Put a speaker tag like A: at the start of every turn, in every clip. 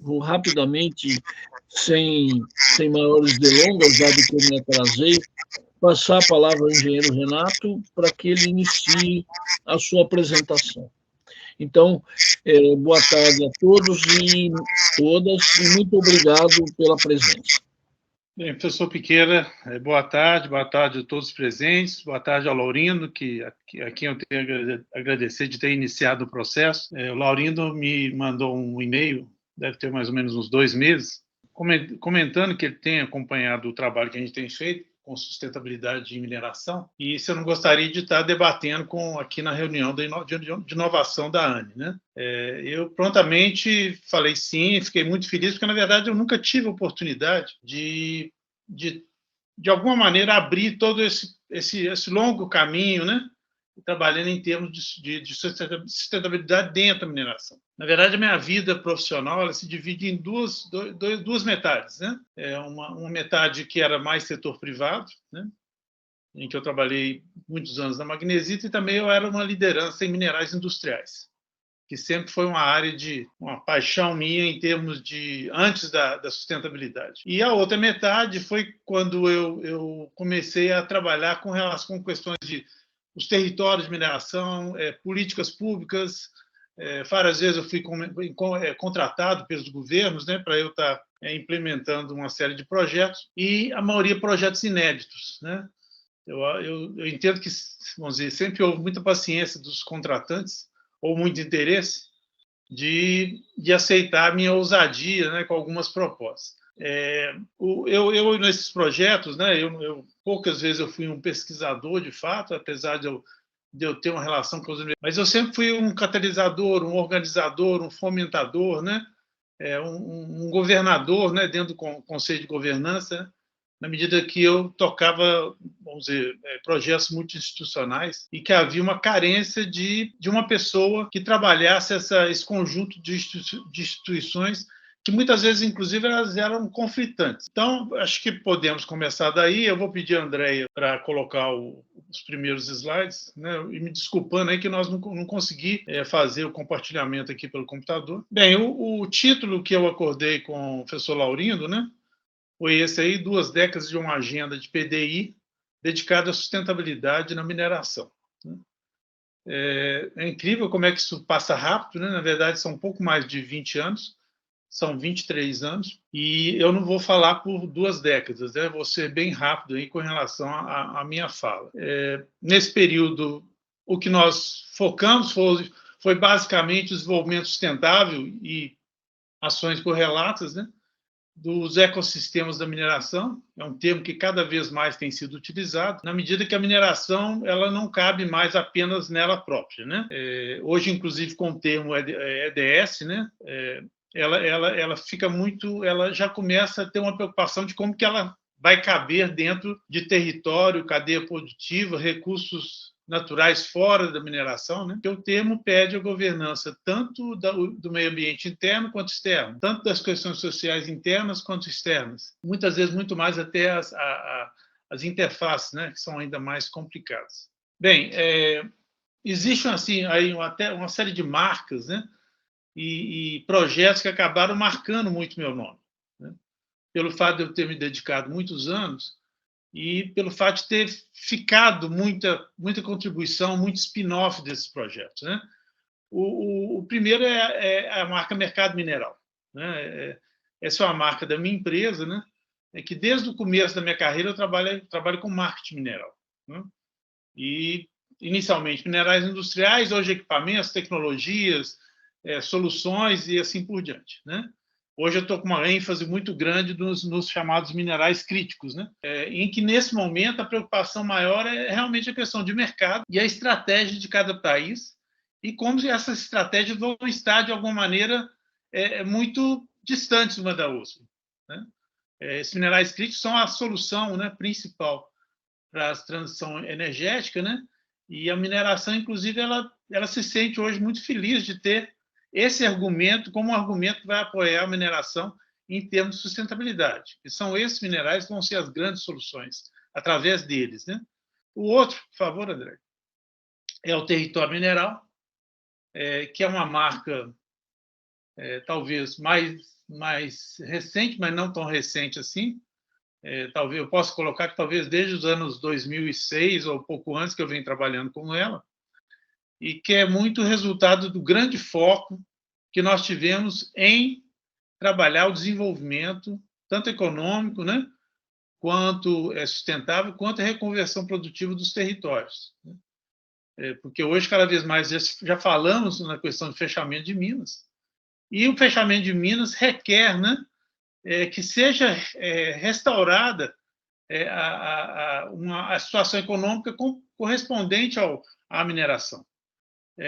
A: vou rapidamente, sem maiores delongas, dado que eu me atrasei, passar a palavra ao engenheiro Renato para que ele inicie a sua apresentação. Então, boa tarde a todos e todas, e muito obrigado pela presença.
B: Bem, professor Piqueira, boa tarde a todos os presentes, boa tarde ao Laurindo, a quem eu tenho a agradecer de ter iniciado o processo. O Laurindo me mandou um e-mail, deve ter mais ou menos uns 2 meses, comentando que ele tem acompanhado o trabalho que a gente tem feito com sustentabilidade de mineração, e se eu não gostaria de estar debatendo aqui na reunião de inovação da ANE, né? Eu prontamente falei sim, fiquei muito feliz, porque, na verdade, eu nunca tive a oportunidade de alguma maneira, abrir todo esse longo caminho, né? Trabalhando em termos de sustentabilidade dentro da mineração. Na verdade, a minha vida profissional ela se divide em duas metades, né? Uma metade que era mais setor privado, né? Em que eu trabalhei muitos anos na Magnesita, e também eu era uma liderança em minerais industriais, que sempre foi uma paixão minha em termos antes da sustentabilidade. E a outra metade foi quando eu comecei a trabalhar com relação com questões os territórios de mineração, políticas públicas. Várias vezes eu fui contratado pelos governos, né, para eu estar implementando uma série de projetos, e a maioria projetos inéditos, né? Eu entendo que, vamos dizer, sempre houve muita paciência dos contratantes, ou muito interesse, de aceitar a minha ousadia, né, com algumas propostas. Eu nesses projetos, né, poucas vezes eu fui um pesquisador, de fato, apesar de eu ter uma relação com os universidades, mas eu sempre fui um catalisador, um organizador, um fomentador, né, um governador, né, dentro do Conselho de Governança, né, na medida que eu tocava, vamos dizer, projetos multi-institucionais, e que havia uma carência de uma pessoa que trabalhasse esse conjunto de instituições que muitas vezes, inclusive, elas eram conflitantes. Então, acho que podemos começar daí. Eu vou pedir a Andréia para colocar os primeiros slides, né? E me desculpando aí que nós não consegui fazer o compartilhamento aqui pelo computador. Bem, o título que eu acordei com o professor Laurindo, né, foi esse aí, 2 décadas de uma agenda de PDI dedicada à sustentabilidade na mineração. É incrível como é que isso passa rápido, né? Na verdade, são um pouco mais de 20 anos, são 23 anos, e eu não vou falar por 2 décadas, né? Vou ser bem rápido aí com relação à minha fala. Nesse período, o que nós focamos foi basicamente o desenvolvimento sustentável e ações correlatas, né, dos ecossistemas da mineração. É um termo que cada vez mais tem sido utilizado, na medida que a mineração ela não cabe mais apenas nela própria, né? Hoje, inclusive, com o termo EDS, né, ela fica muito, ela já começa a ter uma preocupação de como que ela vai caber dentro de território, cadeia produtiva, recursos naturais fora da mineração, né? Que o termo pede a governança tanto do meio ambiente interno quanto externo, tanto das questões sociais internas quanto externas. Muitas vezes muito mais até as interfaces, né? Que são ainda mais complicadas. Bem, existe assim aí até uma série de marcas, né? E projetos que acabaram marcando muito meu nome, né? Pelo fato de eu ter me dedicado muitos anos e pelo fato de ter ficado muita contribuição, muito spin-off desses projetos, né? O primeiro é a marca Mercado Mineral, né? Essa é uma marca da minha empresa, né? É que desde o começo da minha carreira eu trabalho com marketing mineral, né? E inicialmente minerais industriais, hoje equipamentos, tecnologias, soluções e assim por diante, né? Hoje eu estou com uma ênfase muito grande nos chamados minerais críticos, né? Em que, nesse momento, a preocupação maior é realmente a questão de mercado e a estratégia de cada país e como essas estratégias vão estar, de alguma maneira, muito distantes uma da outra, né? Esses minerais críticos são a solução, né, principal para a transição energética, né? E a mineração, inclusive, ela se sente hoje muito feliz de ter esse argumento como um argumento que vai apoiar a mineração em termos de sustentabilidade. E são esses minerais que vão ser as grandes soluções através deles, né? O outro, por favor, André, é o território mineral, que é uma marca talvez mais recente, mas não tão recente assim. Talvez eu possa colocar que talvez desde os anos 2006 ou pouco antes que eu venho trabalhando com ela, e que é muito resultado do grande foco que nós tivemos em trabalhar o desenvolvimento, tanto econômico, né, quanto sustentável, quanto a reconversão produtiva dos territórios. Porque hoje, cada vez mais, já falamos na questão de fechamento de minas, e o fechamento de minas requer, né, que seja restaurada a situação econômica correspondente à mineração.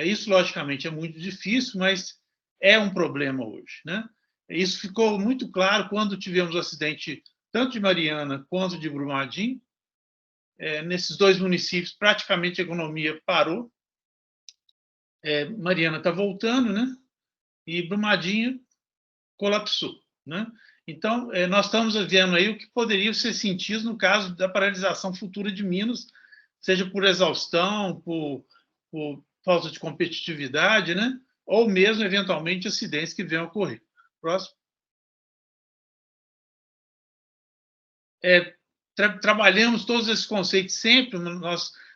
B: Isso, logicamente, é muito difícil, mas é um problema hoje, né? Isso ficou muito claro quando tivemos o acidente tanto de Mariana quanto de Brumadinho. Nesses dois municípios, praticamente a economia parou. Mariana está voltando, né? E Brumadinho colapsou, né? Então, nós estamos vendo aí o que poderia ser sentido no caso da paralisação futura de Minas, seja por exaustão, por falta de competitividade, né? Ou mesmo, eventualmente, acidentes que venham a ocorrer. Próximo. Trabalhamos todos esses conceitos sempre.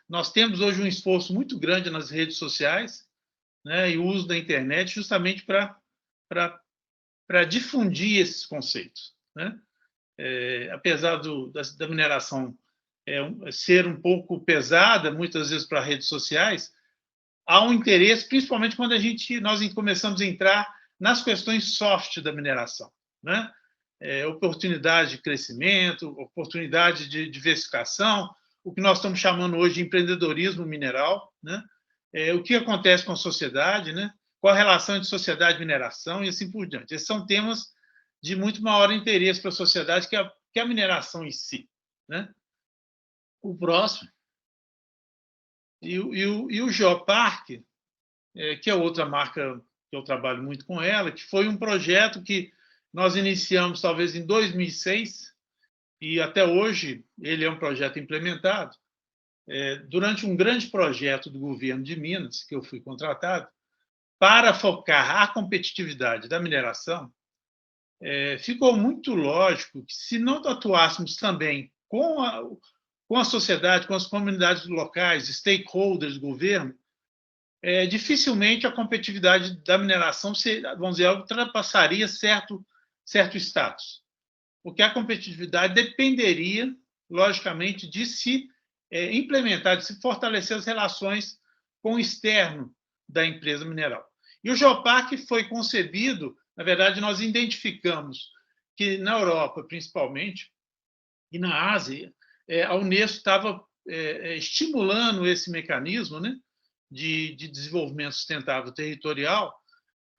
B: Nós temos hoje um esforço muito grande nas redes sociais, né, e o uso da internet justamente para difundir esses conceitos, né? Apesar da mineração ser um pouco pesada, muitas vezes, para redes sociais, há um interesse, principalmente quando nós começamos a entrar nas questões soft da mineração, né? Oportunidade de crescimento, oportunidade de diversificação, o que nós estamos chamando hoje de empreendedorismo mineral, né? O que acontece com a sociedade, né? Qual a relação entre sociedade e mineração e assim por diante. Esses são temas de muito maior interesse para a sociedade que a mineração em si, né? O próximo. E o Geoparque, que é outra marca que eu trabalho muito com ela, que foi um projeto que nós iniciamos talvez em 2006 e até hoje ele é um projeto implementado. Durante um grande projeto do governo de Minas, que eu fui contratado, para focar a competitividade da mineração, ficou muito lógico que, se não atuássemos também com a sociedade, com as comunidades locais, stakeholders do governo, dificilmente a competitividade da mineração, vamos dizer, ultrapassaria certo status. Porque a competitividade dependeria, logicamente, de se implementar, de se fortalecer as relações com o externo da empresa mineral. E o Geoparque foi concebido, na verdade, nós identificamos que na Europa, principalmente, e na Ásia, a Unesco estava estimulando esse mecanismo, né, de desenvolvimento sustentável territorial,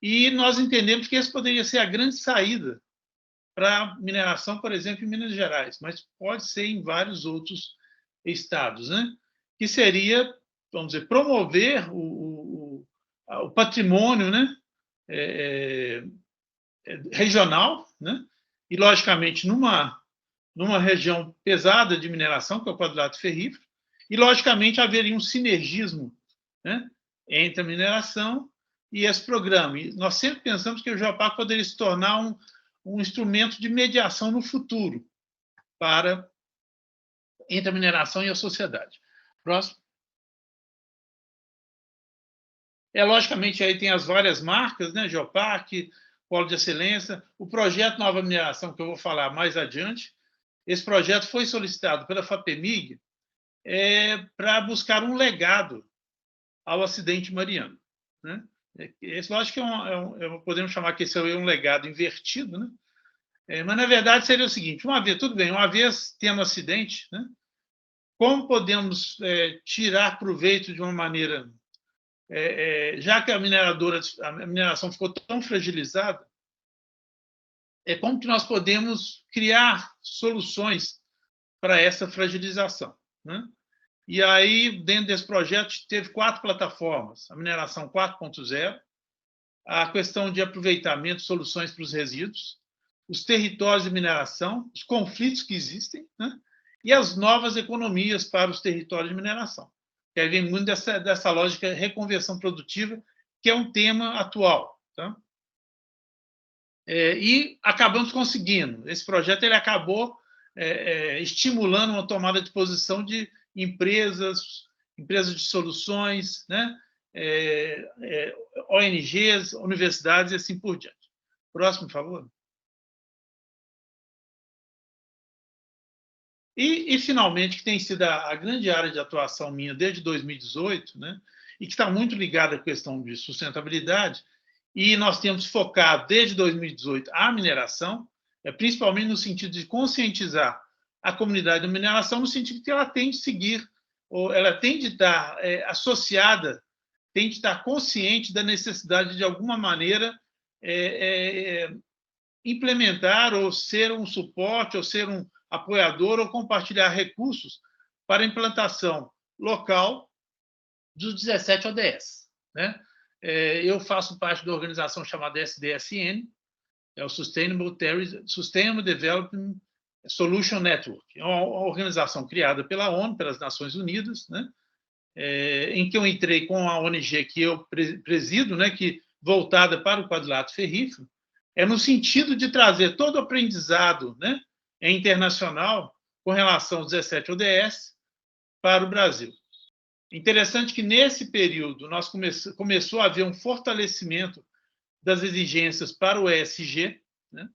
B: e nós entendemos que esse poderia ser a grande saída para mineração, por exemplo, em Minas Gerais, mas pode ser em vários outros estados, né? Que seria, vamos dizer, promover o patrimônio, né? Regional, né? E, logicamente, numa região pesada de mineração, que é o quadrado ferrífero, e, logicamente, haveria um sinergismo, né, entre a mineração e esse programa. E nós sempre pensamos que o Geoparque poderia se tornar um instrumento de mediação no futuro entre a mineração e a sociedade. Próximo. Logicamente, aí tem as várias marcas, né? Geoparque, Polo de Excelência, o projeto Nova Mineração, que eu vou falar mais adiante. Esse projeto foi solicitado pela FAPEMIG para buscar um legado ao acidente mariano, né? Esse, lógico que podemos chamar que esse é um legado invertido, né? Mas, na verdade, seria o seguinte: uma vez tendo acidente, né, como podemos tirar proveito de uma maneira, já que a mineração ficou tão fragilizada, como que nós podemos criar soluções para essa fragilização, né? E aí, dentro desse projeto, teve 4 plataformas: a mineração 4.0, a questão de aproveitamento, soluções para os resíduos, os territórios de mineração, os conflitos que existem, né? E as novas economias para os territórios de mineração. Que aí vem muito dessa lógica de reconversão produtiva, que é um tema atual. Tá? E acabamos conseguindo. Esse projeto ele acabou estimulando uma tomada de posição de empresas de soluções, né? ONGs, universidades e assim por diante. Próximo, por favor. E finalmente, que tem sido a grande área de atuação minha desde 2018, né? E que está muito ligada à questão de sustentabilidade, e nós temos focado desde 2018 a mineração, principalmente no sentido de conscientizar a comunidade da mineração, no sentido que ela tem de seguir, ou ela tem de estar associada, tem de estar consciente da necessidade de alguma maneira implementar ou ser um suporte, ou ser um apoiador, ou compartilhar recursos para a implantação local dos 17 ODS. Né? Eu faço parte da organização chamada SDSN, é o Sustainable Development Solution Network. É uma organização criada pela ONU, pelas Nações Unidas, né? Em que eu entrei com a ONG que eu presido, né? Que voltada para o quadrilátero ferrífero, no sentido de trazer todo o aprendizado, né? Internacional com relação aos 17 ODS para o Brasil. Interessante que, nesse período, nós começou a haver um fortalecimento das exigências para o ESG, né?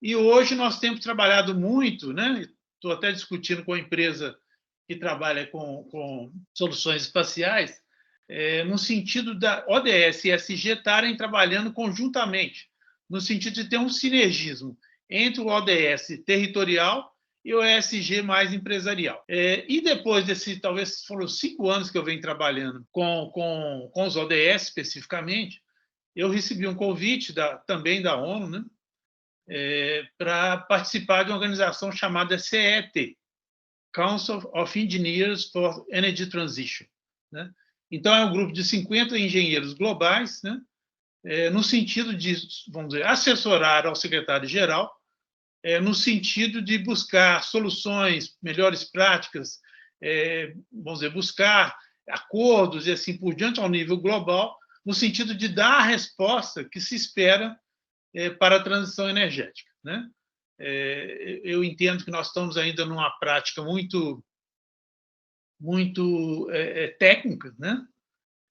B: E hoje nós temos trabalhado muito, né? Estou até discutindo com a empresa que trabalha com soluções espaciais, no sentido da ODS e ESG estarem trabalhando conjuntamente, no sentido de ter um sinergismo entre o ODS territorial e o ESG mais empresarial. E depois talvez foram 5 anos que eu venho trabalhando com os ODS especificamente, eu recebi um convite também da ONU, né, para participar de uma organização chamada CET, Council of Engineers for Energy Transition. Né? Então, é um grupo de 50 engenheiros globais, né, no sentido de, vamos dizer, assessorar ao secretário-geral, no sentido de buscar soluções, melhores práticas, vamos dizer, buscar acordos e assim por diante ao nível global, no sentido de dar a resposta que se espera para a transição energética. Né? Eu entendo que nós estamos ainda numa prática muito técnica, né?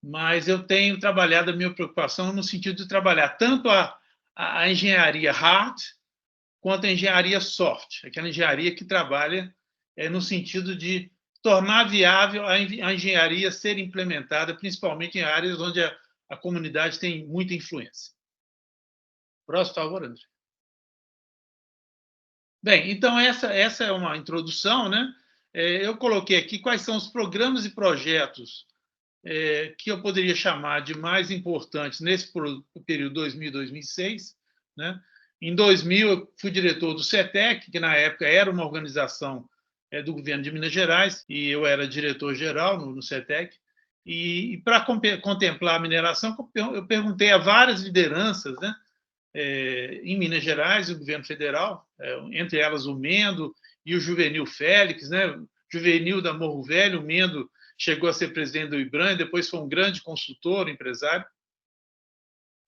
B: Mas eu tenho trabalhado a minha preocupação no sentido de trabalhar tanto a engenharia hard quanto a engenharia soft, aquela engenharia que trabalha no sentido de tornar viável a engenharia ser implementada, principalmente em áreas onde a comunidade tem muita influência. Próximo, por favor, André. Bem, então essa é uma introdução, né? Eu coloquei aqui quais são os programas e projetos que eu poderia chamar de mais importantes nesse período 2000-2006, né? Em 2000, eu fui diretor do CETEC, que na época era uma organização do governo de Minas Gerais, e eu era diretor-geral no CETEC. E para contemplar a mineração, eu perguntei a várias lideranças, né, em Minas Gerais e o governo federal, entre elas o Mendo e o Juvenil Félix, né? Juvenil da Morro Velho, o Mendo chegou a ser presidente do IBRAM, depois foi um grande consultor, empresário.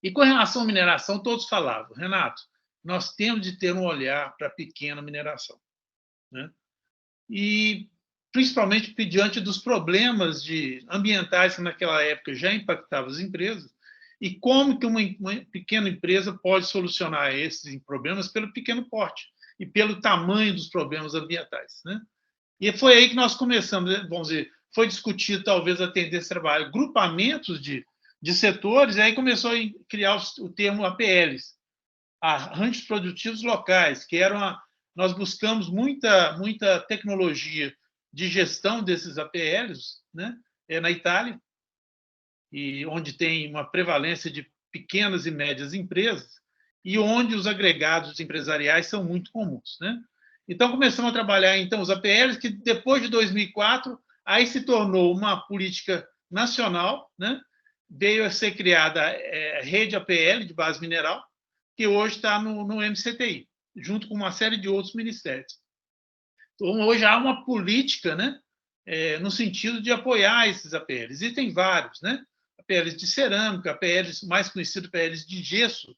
B: E com relação à mineração, todos falavam, Renato, nós temos de ter um olhar para a pequena mineração. Né? E, principalmente diante dos problemas ambientais que naquela época já impactavam as empresas, e como que uma pequena empresa pode solucionar esses problemas pelo pequeno porte e pelo tamanho dos problemas ambientais. Né? E foi aí que nós começamos, vamos dizer, foi discutido talvez a tendência de trabalho, grupamentos de setores, e aí começou a criar o termo APLs, arranjos produtivos locais, que nós buscamos muita tecnologia de gestão desses APLs, né, na Itália, e onde tem uma prevalência de pequenas e médias empresas, e onde os agregados empresariais são muito comuns. Né? Então, começamos a trabalhar os APLs, que depois de 2004, aí se tornou uma política nacional, né? Veio a ser criada a rede APL, de base mineral, que hoje está no MCTI, junto com uma série de outros ministérios. Então, hoje há uma política, né? No sentido de apoiar esses APLs. Existem vários, né? APLs de cerâmica, APLs mais conhecidos, APLs de gesso,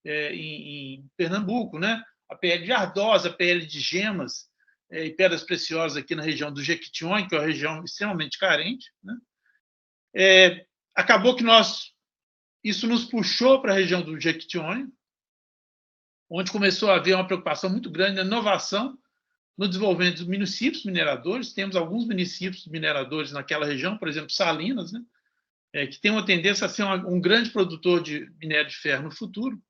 B: em Pernambuco, né? A PL de Ardosa, a PL de Gemas e Pedras Preciosas aqui na região do Jequitinhonha, que é uma região extremamente carente, né? Acabou que isso nos puxou para a região do Jequitinhonha, onde começou a haver uma preocupação muito grande na inovação, no desenvolvimento dos municípios mineradores. Temos alguns municípios mineradores naquela região, por exemplo, Salinas, né? Que tem uma tendência a ser um grande produtor de minério de ferro no futuro.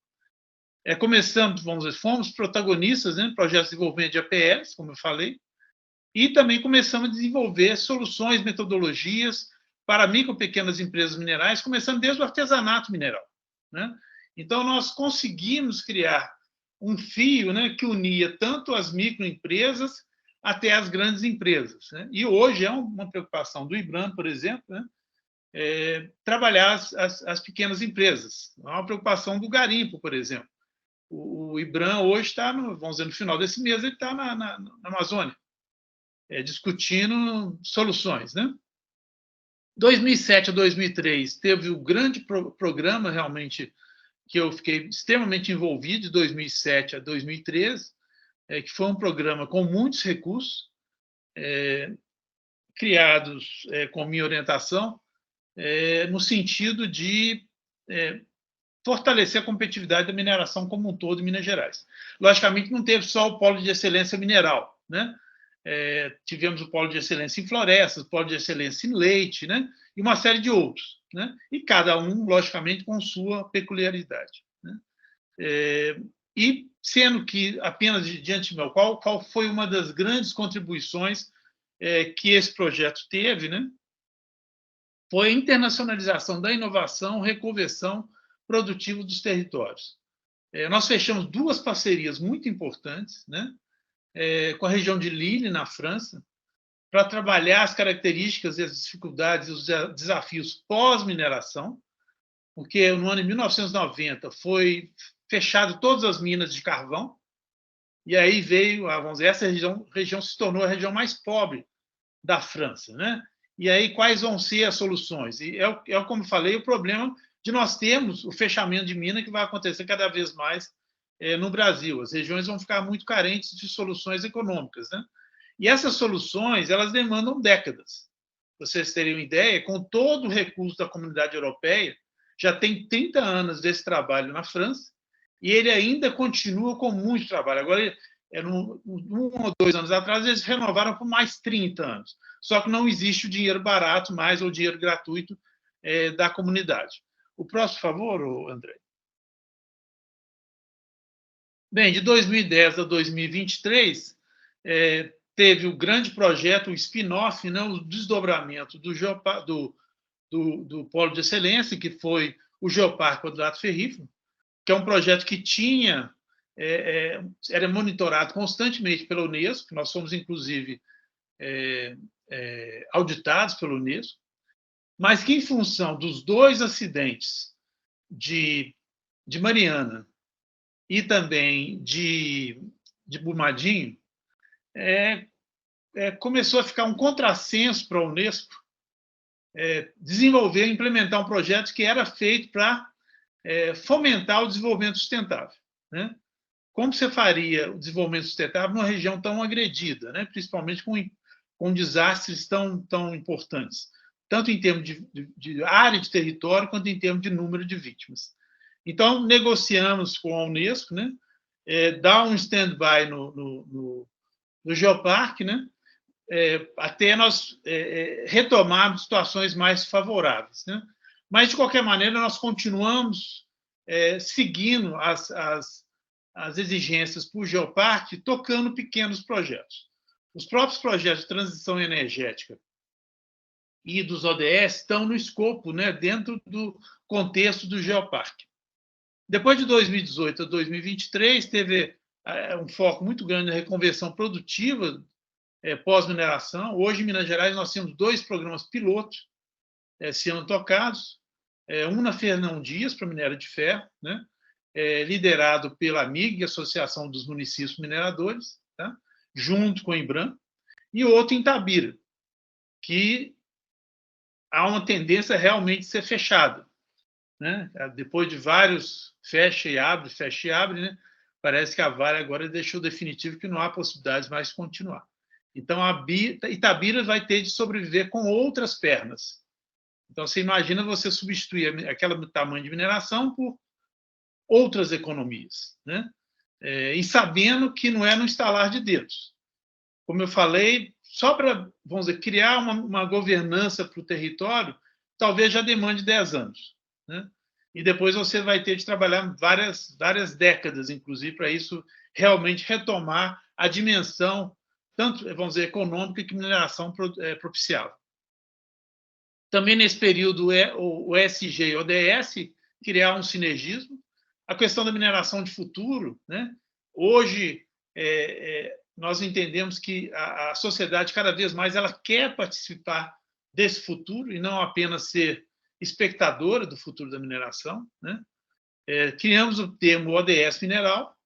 B: Começamos, vamos dizer, fomos protagonistas, né, em projetos de desenvolvimento de APLs, como eu falei, e também começamos a desenvolver soluções, metodologias para micro e pequenas empresas minerais, começando desde o artesanato mineral, né? Então, nós conseguimos criar um fio, né, que unia tanto as microempresas até as grandes empresas, né? E hoje é uma preocupação do IBRAM, por exemplo, né, trabalhar as pequenas empresas. É uma preocupação do garimpo, por exemplo. O IBRAM hoje está, vamos dizer, no final desse mês, ele está na Amazônia, discutindo soluções, né? 2007 a 2003 teve o grande programa, realmente, que eu fiquei extremamente envolvido, de 2007 a 2013, que foi um programa com muitos recursos, criados com minha orientação, no sentido de fortalecer a competitividade da mineração como um todo em Minas Gerais. Logicamente, não teve só o polo de excelência mineral, né? Tivemos o polo de excelência em florestas, o polo de excelência em leite, né? E uma série de outros, né? E cada um, logicamente, com sua peculiaridade, né? E sendo que, apenas de antemão, qual foi uma das grandes contribuições que esse projeto teve, né? Foi a internacionalização da inovação, reconversão produtiva dos territórios. Nós fechamos 2 parcerias muito importantes, né? Com a região de Lille, na França, para trabalhar as características e as dificuldades e os desafios pós-mineração, porque no ano de 1990 foi fechado todas as minas de carvão, e aí veio, vamos dizer, essa região se tornou a região mais pobre da França, né? E aí quais vão ser as soluções? E como falei, o problema de nós termos o fechamento de mina que vai acontecer cada vez mais no Brasil. As regiões vão ficar muito carentes de soluções econômicas, né? E essas soluções, elas demandam décadas. Para vocês terem uma ideia, com todo o recurso da comunidade europeia, já tem 30 anos desse trabalho na França, e ele ainda continua com muito trabalho. Agora, 1 ou 2 anos atrás, eles renovaram por mais 30 anos. Só que não existe o dinheiro barato mais ou o dinheiro gratuito da comunidade. O próximo, por favor, André. Bem, de 2010 a 2023, teve o grande projeto, o spin-off, né, o desdobramento do Polo de Excelência, que foi o Geoparque Quadrado Ferrífero, que é um projeto que era monitorado constantemente pela Unesco, nós fomos, inclusive, auditados pela Unesco, mas que, em função dos 2 acidentes de Mariana e também de Brumadinho, começou a ficar um contrassenso para a Unesco desenvolver e implementar um projeto que era feito para fomentar o desenvolvimento sustentável, né? Como você faria o desenvolvimento sustentável numa região tão agredida, né? Principalmente com desastres tão importantes, tanto em termos de área de território, quanto em termos de número de vítimas. Então, negociamos com a Unesco, né? Dar um stand-by no Geoparque, né? Até nós retomarmos situações mais favoráveis, né? Mas, de qualquer maneira, nós continuamos seguindo as exigências para o Geoparque, tocando pequenos projetos. Os próprios projetos de transição energética e dos ODS estão no escopo, né, dentro do contexto do Geoparque. Depois de 2018 a 2023, teve um foco muito grande na reconversão produtiva pós-mineração. Hoje, em Minas Gerais, nós temos 2 programas pilotos sendo tocados, um na Fernão Dias, para minério de ferro, né, liderado pela AMIG, Associação dos Municípios Mineradores, tá, junto com o IBRAM, e outro em Itabira, que há uma tendência realmente de ser fechada. né? Depois de vários fecha e abre, né? Parece que a Vale agora deixou definitivo que não há possibilidades mais de continuar. Então, a Itabira vai ter de sobreviver com outras pernas. Então, você imagina você substituir aquele tamanho de mineração por outras economias, né? E sabendo que não é no estalar de dedos. Como eu falei, só para, vamos dizer, criar uma governança para o território, talvez já demande 10 anos, né? E depois você vai ter de trabalhar várias décadas, inclusive, para isso realmente retomar a dimensão, tanto, vamos dizer, econômica que mineração propiciava. Também nesse período, o ESG e o ODS criar um sinergismo. A questão da mineração de futuro, né? Hoje, nós entendemos que a sociedade, cada vez mais, ela quer participar desse futuro e não apenas ser espectadora do futuro da mineração, né? Criamos o termo ODS Mineral,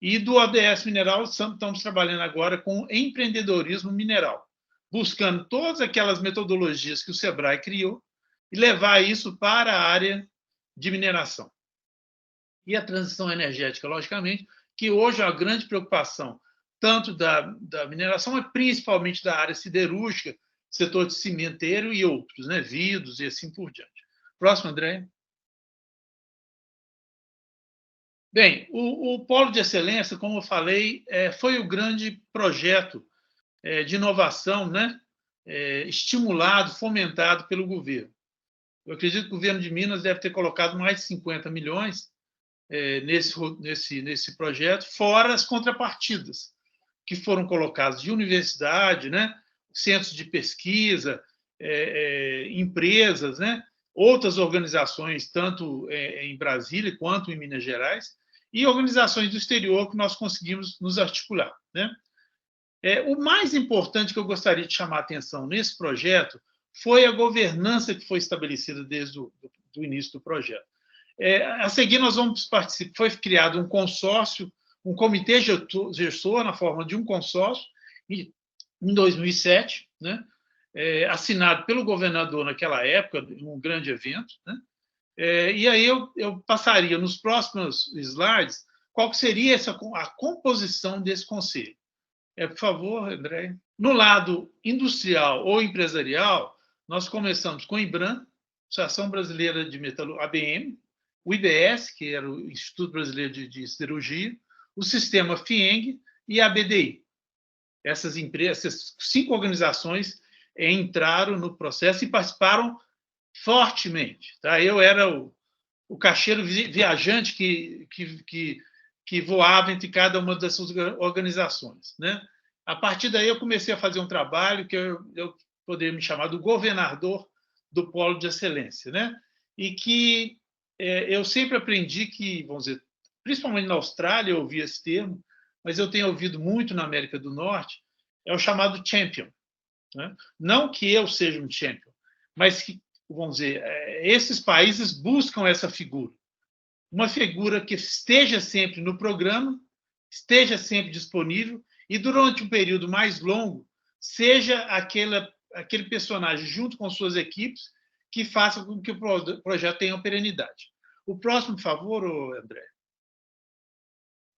B: e do ODS Mineral estamos trabalhando agora com empreendedorismo mineral, buscando todas aquelas metodologias que o SEBRAE criou e levar isso para a área de mineração. E a transição energética, logicamente, que hoje é uma grande preocupação, tanto da mineração, mas principalmente da área siderúrgica, setor de cimenteiro e outros, né? Vidros e assim por diante. Próximo, André. Bem, o Polo de Excelência, como eu falei, foi o grande projeto de inovação, né? Estimulado, fomentado pelo governo. Eu acredito que o governo de Minas deve ter colocado mais de 50 milhões nesse projeto, fora as contrapartidas que foram colocadas de universidade, né? Centros de pesquisa, empresas, né? Outras organizações, tanto em Brasília quanto em Minas Gerais, e organizações do exterior que nós conseguimos nos articular, né? O mais importante que eu gostaria de chamar a atenção nesse projeto foi a governança que foi estabelecida desde o início do projeto. A seguir, nós vamos participar. Foi criado um consórcio, um comitê gestor na forma de um consórcio, em 2007, né? Assinado pelo governador naquela época, um grande evento, né? E aí eu passaria nos próximos slides qual que seria a composição desse conselho. Por favor, André. No lado industrial ou empresarial, nós começamos com o IBRAM, Associação Brasileira de Metalurgia, ABM, o IBS, que era o Instituto Brasileiro de Siderurgia, o Sistema FIENG e a BDI. Essas 5 organizações entraram no processo e participaram fortemente. Tá? Eu era o caixeiro viajante que voava entre cada uma dessas organizações, né? A partir daí, eu comecei a fazer um trabalho que eu poderia me chamar do governador do Polo de Excelência, né? E que eu sempre aprendi que, vamos dizer, principalmente na Austrália, eu ouvi esse termo, mas eu tenho ouvido muito na América do Norte, é o chamado champion, né? Não que eu seja um champion, mas que, vamos dizer, esses países buscam essa figura. Uma figura que esteja sempre no programa, esteja sempre disponível e, durante um período mais longo, seja aquele personagem, junto com suas equipes, que faça com que o projeto tenha perenidade. O próximo, por favor, André.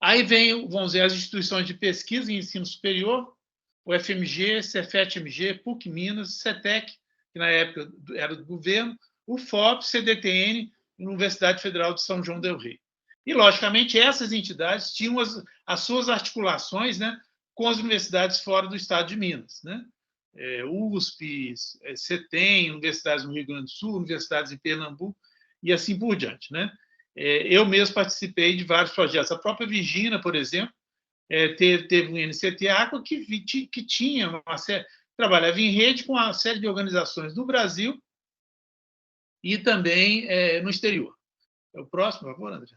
B: Aí vem, vamos dizer, as instituições de pesquisa e ensino superior, o FMG, Cefet-MG, PUC Minas, CETEC, que na época era do governo, o FOP, CDTN, Universidade Federal de São João del Rei. E, logicamente, essas entidades tinham as suas articulações, né, com as universidades fora do estado de Minas, né? USP, CETEM, universidades no Rio Grande do Sul, universidades em Pernambuco e assim por diante, né? Eu mesmo participei de vários projetos. A própria Virgínia, por exemplo, teve um NCT Aqua que tinha uma série, trabalhava em rede com uma série de organizações no Brasil e também no exterior. O próximo, por favor, André.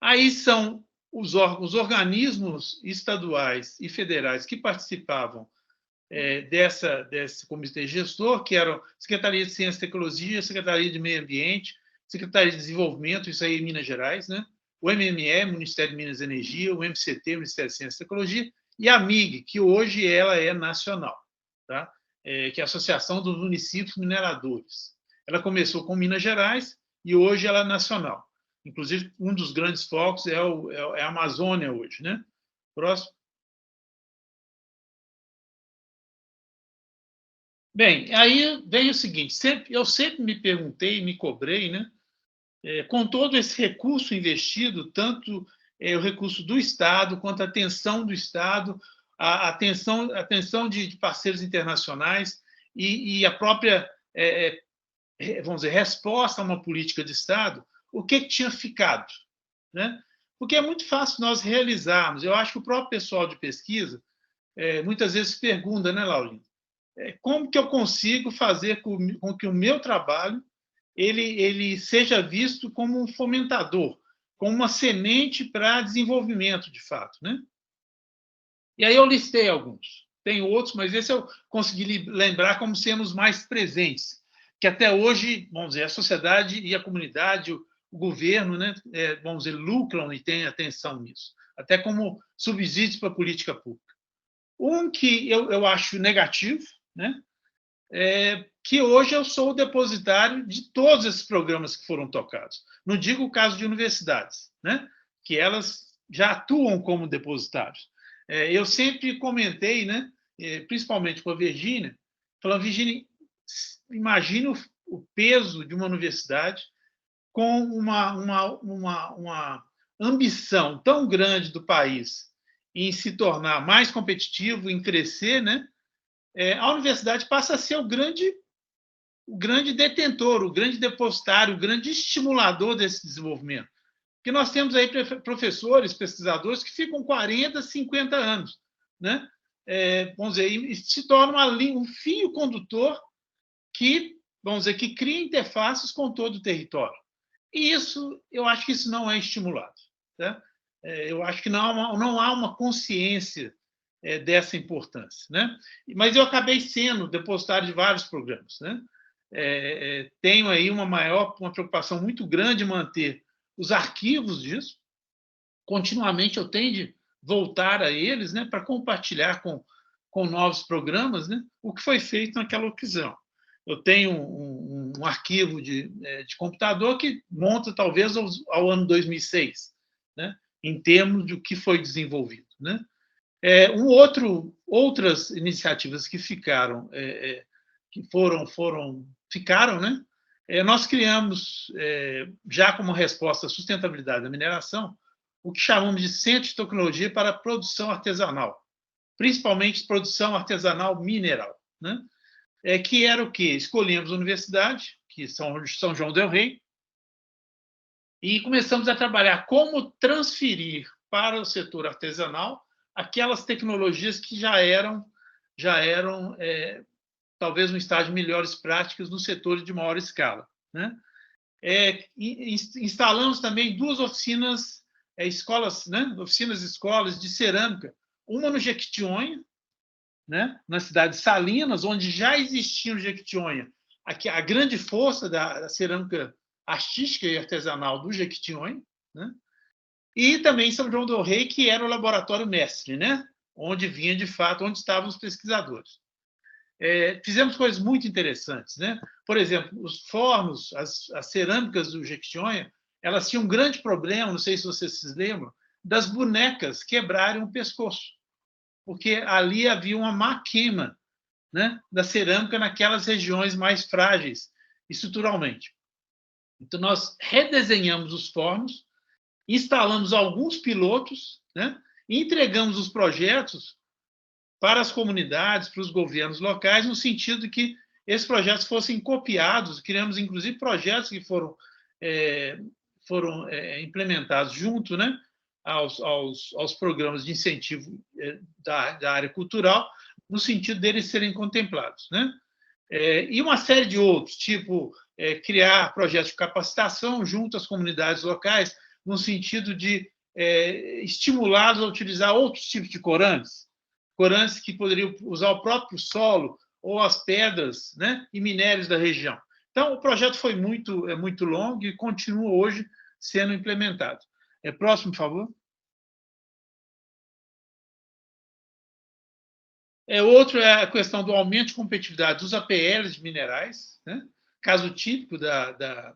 B: Aí são os organismos estaduais e federais que participavam desse comitê gestor, que eram Secretaria de Ciência e Tecnologia, Secretaria de Meio Ambiente, Secretaria de Desenvolvimento, isso aí em Minas Gerais, né? O MME, Ministério de Minas e Energia, o MCT, Ministério de Ciência e Tecnologia, e a MIG, que hoje ela é nacional, tá? Que é a Associação dos Municípios Mineradores. Ela começou com Minas Gerais e hoje ela é nacional. Inclusive, um dos grandes focos é a Amazônia hoje, né? Próximo. Bem, aí vem o seguinte: eu sempre me perguntei, me cobrei, né? Com todo esse recurso investido, tanto o recurso do Estado, quanto a atenção do Estado, a atenção de parceiros internacionais e a própria, vamos dizer, resposta a uma política de Estado, o que tinha ficado, né? Porque é muito fácil nós realizarmos. Eu acho que o próprio pessoal de pesquisa muitas vezes pergunta, né, Laurinho? Como que eu consigo fazer com que o meu trabalho ele seja visto como um fomentador, como uma semente para desenvolvimento, de fato, né? E aí eu listei alguns. Tem outros, mas esse eu consegui lembrar como sendo os mais presentes, que até hoje, vamos dizer, a sociedade e a comunidade, o governo, né, vamos dizer, lucram e têm atenção nisso, até como subsídios para a política pública. Um que eu acho negativo, né, que hoje eu sou o depositário de todos esses programas que foram tocados. Não digo o caso de universidades, né, que elas já atuam como depositários. Eu sempre comentei, né, principalmente com a Virgínia, falando: Virgínia, imagina o peso de uma universidade com uma ambição tão grande do país em se tornar mais competitivo, em crescer, né? A universidade passa a ser o grande detentor, o grande depositário, o grande estimulador desse desenvolvimento. Porque nós temos aí professores, pesquisadores que ficam 40, 50 anos, né? Vamos dizer, e se torna um fio condutor que, vamos dizer, que cria interfaces com todo o território. E isso, eu acho que isso não é estimulado, tá? Eu acho que não há uma consciência dessa importância, né? Mas eu acabei sendo depositário de vários programas, né? Tenho aí uma preocupação muito grande em manter os arquivos disso. Continuamente eu tenho de voltar a eles, né, para compartilhar com novos programas, né, o que foi feito naquela ocasião. Eu tenho um arquivo de computador que monta talvez ao ano 2006, né, em termos de o que foi desenvolvido, né? Outras iniciativas que ficaram, ficaram, né? Nós criamos, já como resposta à sustentabilidade da mineração, o que chamamos de Centro de Tecnologia para a Produção Artesanal, principalmente produção artesanal mineral, né? Que era o quê? Escolhemos a universidade, que São João del Rei, e começamos a trabalhar como transferir para o setor artesanal aquelas tecnologias que já eram talvez um estágio de melhores práticas no setor de maior escala, né? Instalamos também 2 oficinas, escolas, né? Escolas de cerâmica, uma no Jequitinhonha, né? Na cidade de Salinas, onde já existia no Jequitinhonha a grande força da cerâmica artística e artesanal do Jequitinhonha, né? E também São João del Rei, que era o laboratório mestre, né? Onde vinha de fato, onde estavam os pesquisadores. Fizemos coisas muito interessantes, né? Por exemplo, os fornos, as cerâmicas do Jequitinhonha, elas tinham um grande problema, não sei se vocês se lembram, das bonecas quebrarem o pescoço, porque ali havia uma má queima, né, da cerâmica naquelas regiões mais frágeis estruturalmente. Então, nós redesenhamos os fornos, instalamos alguns pilotos, né, e entregamos os projetos para as comunidades, para os governos locais, no sentido de que esses projetos fossem copiados. Criamos, inclusive, projetos que foram implementados junto, né, aos programas de incentivo da área cultural, no sentido deles serem contemplados, né? E uma série de outros, tipo criar projetos de capacitação junto às comunidades locais, no sentido de estimulá-los a utilizar outros tipos de corantes que poderiam usar o próprio solo ou as pedras, né, e minérios da região. Então, o projeto foi muito longo e continua hoje sendo implementado. Próximo, por favor. Outro é a questão do aumento de competitividade dos APLs de minerais, né? caso típico da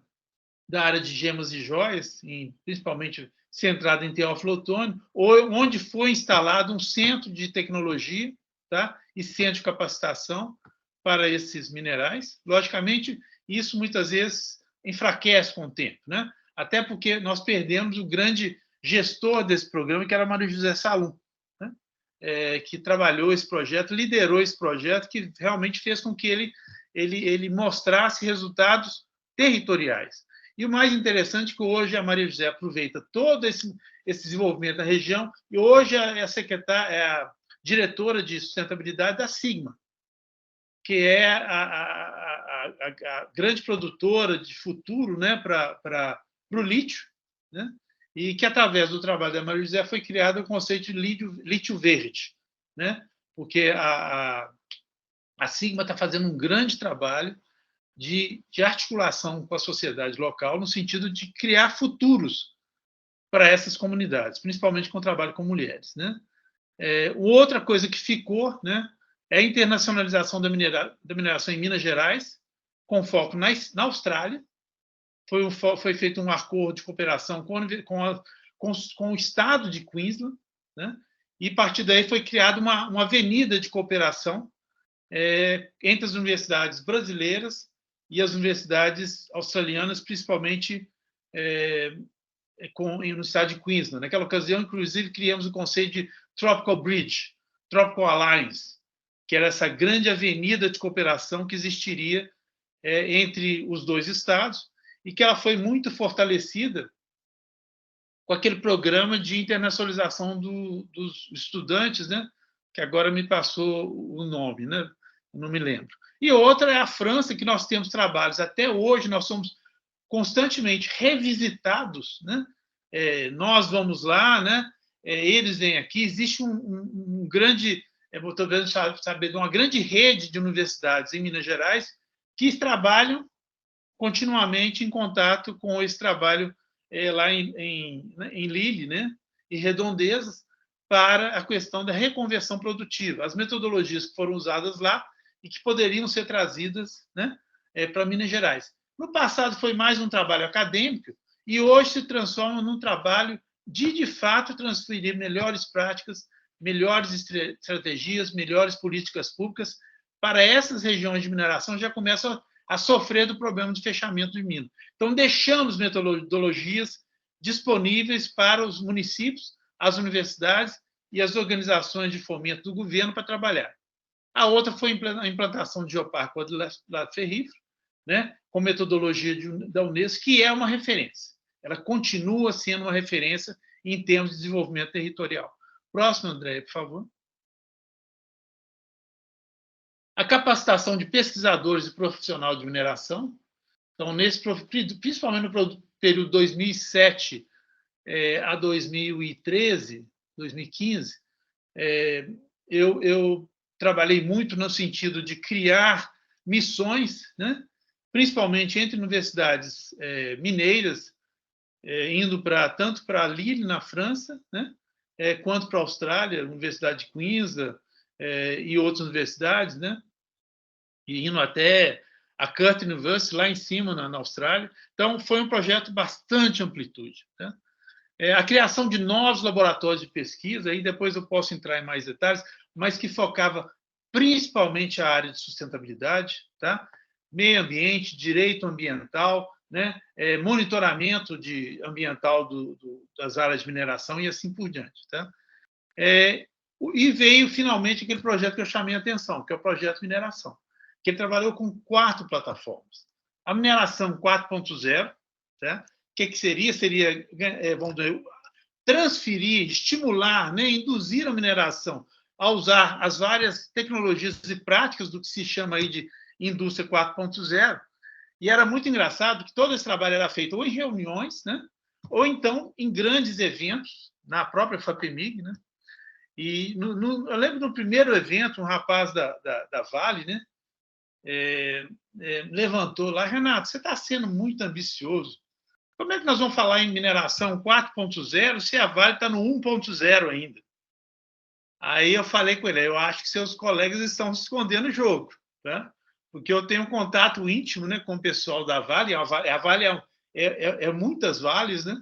B: área de gemas e joias, principalmente centrada em Teófilo Otoni, onde foi instalado um centro de tecnologia, tá? E centro de capacitação para esses minerais. Logicamente, isso muitas vezes enfraquece com o tempo, né? Até porque nós perdemos o grande gestor desse programa, que era Mário José Salum, né? Que trabalhou esse projeto, liderou esse projeto, que realmente fez com que ele mostrasse resultados territoriais. E o mais interessante é que hoje a Maria José aproveita todo esse desenvolvimento da região e hoje é a diretora de sustentabilidade da Sigma, que é a grande produtora de futuro, né, para o lítio, né, e que, através do trabalho da Maria José, foi criado o conceito de lítio verde, né, porque a Sigma está fazendo um grande trabalho de articulação com a sociedade local, no sentido de criar futuros para essas comunidades, principalmente com o trabalho com mulheres, né? Outra coisa que ficou, né, é a internacionalização da mineração em Minas Gerais, com foco na Austrália. Foi feito um acordo de cooperação com o estado de Queensland, né? E, a partir daí, foi criada uma avenida de cooperação entre as universidades brasileiras e as universidades australianas, principalmente no estado de Queensland. Naquela ocasião, inclusive, criamos o conceito de Tropical Bridge, Tropical Alliance, que era essa grande avenida de cooperação que existiria entre os dois estados e que ela foi muito fortalecida com aquele programa de internacionalização dos estudantes, né? Que agora me passou o nome, né? Não me lembro. E outra é a França, que nós temos trabalhos. Até hoje, nós somos constantemente revisitados, né? Nós vamos lá, né? Eles vêm aqui. Existe um grande, estou querendo saber, de uma grande rede de universidades em Minas Gerais que trabalham continuamente em contato com esse trabalho lá em Lille, né? Em Redondezas, para a questão da reconversão produtiva, as metodologias que foram usadas lá e que poderiam ser trazidas, né, para Minas Gerais. No passado foi mais um trabalho acadêmico e hoje se transforma num trabalho de fato, transferir melhores práticas, melhores estratégias, melhores políticas públicas para essas regiões de mineração já começam a sofrer do problema de fechamento de minas. Então, deixamos metodologias disponíveis para os municípios, as universidades e as organizações de fomento do governo para trabalhar. A outra foi a implantação de Geoparque La Ferrifre, né, com metodologia da Unesco, que é uma referência. Ela continua sendo uma referência em termos de desenvolvimento territorial. Próximo, André, por favor. A capacitação de pesquisadores e profissionais de mineração. Então, principalmente no período 2007 a 2013, 2015, eu trabalhei muito no sentido de criar missões, né, principalmente entre universidades mineiras, indo tanto para Lille, na França, né, quanto para a Austrália, Universidade de Queensland e outras universidades, né, e indo até a Curtin University, lá em cima, na Austrália. Então, foi um projeto bastante amplitude. Tá? A criação de novos laboratórios de pesquisa, aí depois eu posso entrar em mais detalhes, mas que focava principalmente a área de sustentabilidade, tá? Meio ambiente, direito ambiental, né? Monitoramento ambiental das áreas de mineração e assim por diante. Tá? E veio, finalmente, aquele projeto que eu chamei a atenção, que é o projeto Mineração, que ele trabalhou com 4 plataformas. A mineração 4.0, tá? O que seria? Seria, vamos dizer, transferir, estimular, né, induzir a mineração a usar as várias tecnologias e práticas do que se chama aí de indústria 4.0. E era muito engraçado que todo esse trabalho era feito ou em reuniões, né, ou então em grandes eventos, na própria FAPEMIG, né? E eu lembro no primeiro evento, um rapaz da Vale, né, levantou lá: Renato, você está sendo muito ambicioso. Como é que nós vamos falar em mineração 4.0 se a Vale está no 1.0 ainda? Aí eu falei com ele: eu acho que seus colegas estão se escondendo no jogo. Tá? porque eu tenho um contato íntimo, né, com o pessoal da Vale. A Vale é muitas vales, né?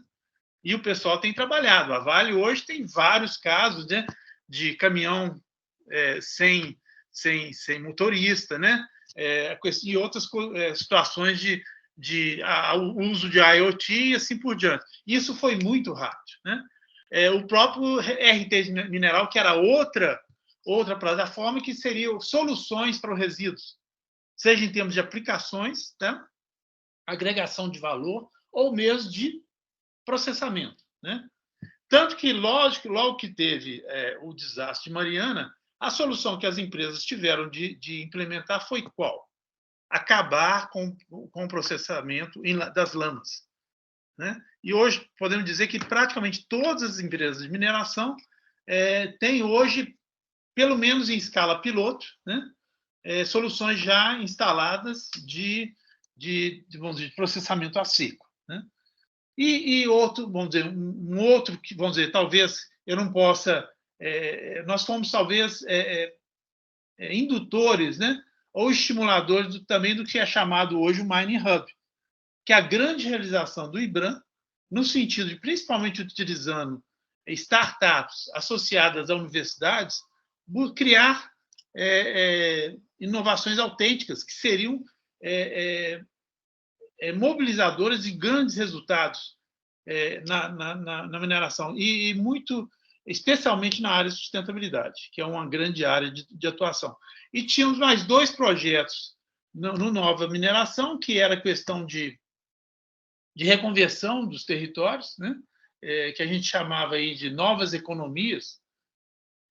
B: E o pessoal tem trabalhado. A Vale hoje tem vários casos, né, de caminhão sem motorista, né? E outras situações de uso de IoT e assim por diante. Isso foi muito rápido, né? O próprio RT Mineral, que era outra plataforma, que seria soluções para os resíduos, seja em termos de aplicações, tá? Agregação de valor, ou mesmo de processamento, né? Tanto que, lógico, logo que teve o desastre de Mariana, a solução que as empresas tiveram de implementar foi qual? Acabar com o processamento das lamas, né? E hoje podemos dizer que praticamente todas as empresas de mineração têm hoje, pelo menos em escala piloto, né, soluções já instaladas vamos dizer, de processamento a seco, né? E outro, vamos dizer, um outro que, vamos dizer, talvez eu não possa, nós fomos talvez indutores, né, ou estimuladores também do que é chamado hoje o Mining Hub, que é a grande realização do IBRAM, no sentido de, principalmente utilizando startups associadas a universidades, criar inovações autênticas, que seriam mobilizadoras de grandes resultados na mineração, e muito, especialmente na área de sustentabilidade, que é uma grande área de atuação. E tínhamos mais 2 projetos no Nova Mineração, que era a questão de reconversão dos territórios, né? Que a gente chamava aí de novas economias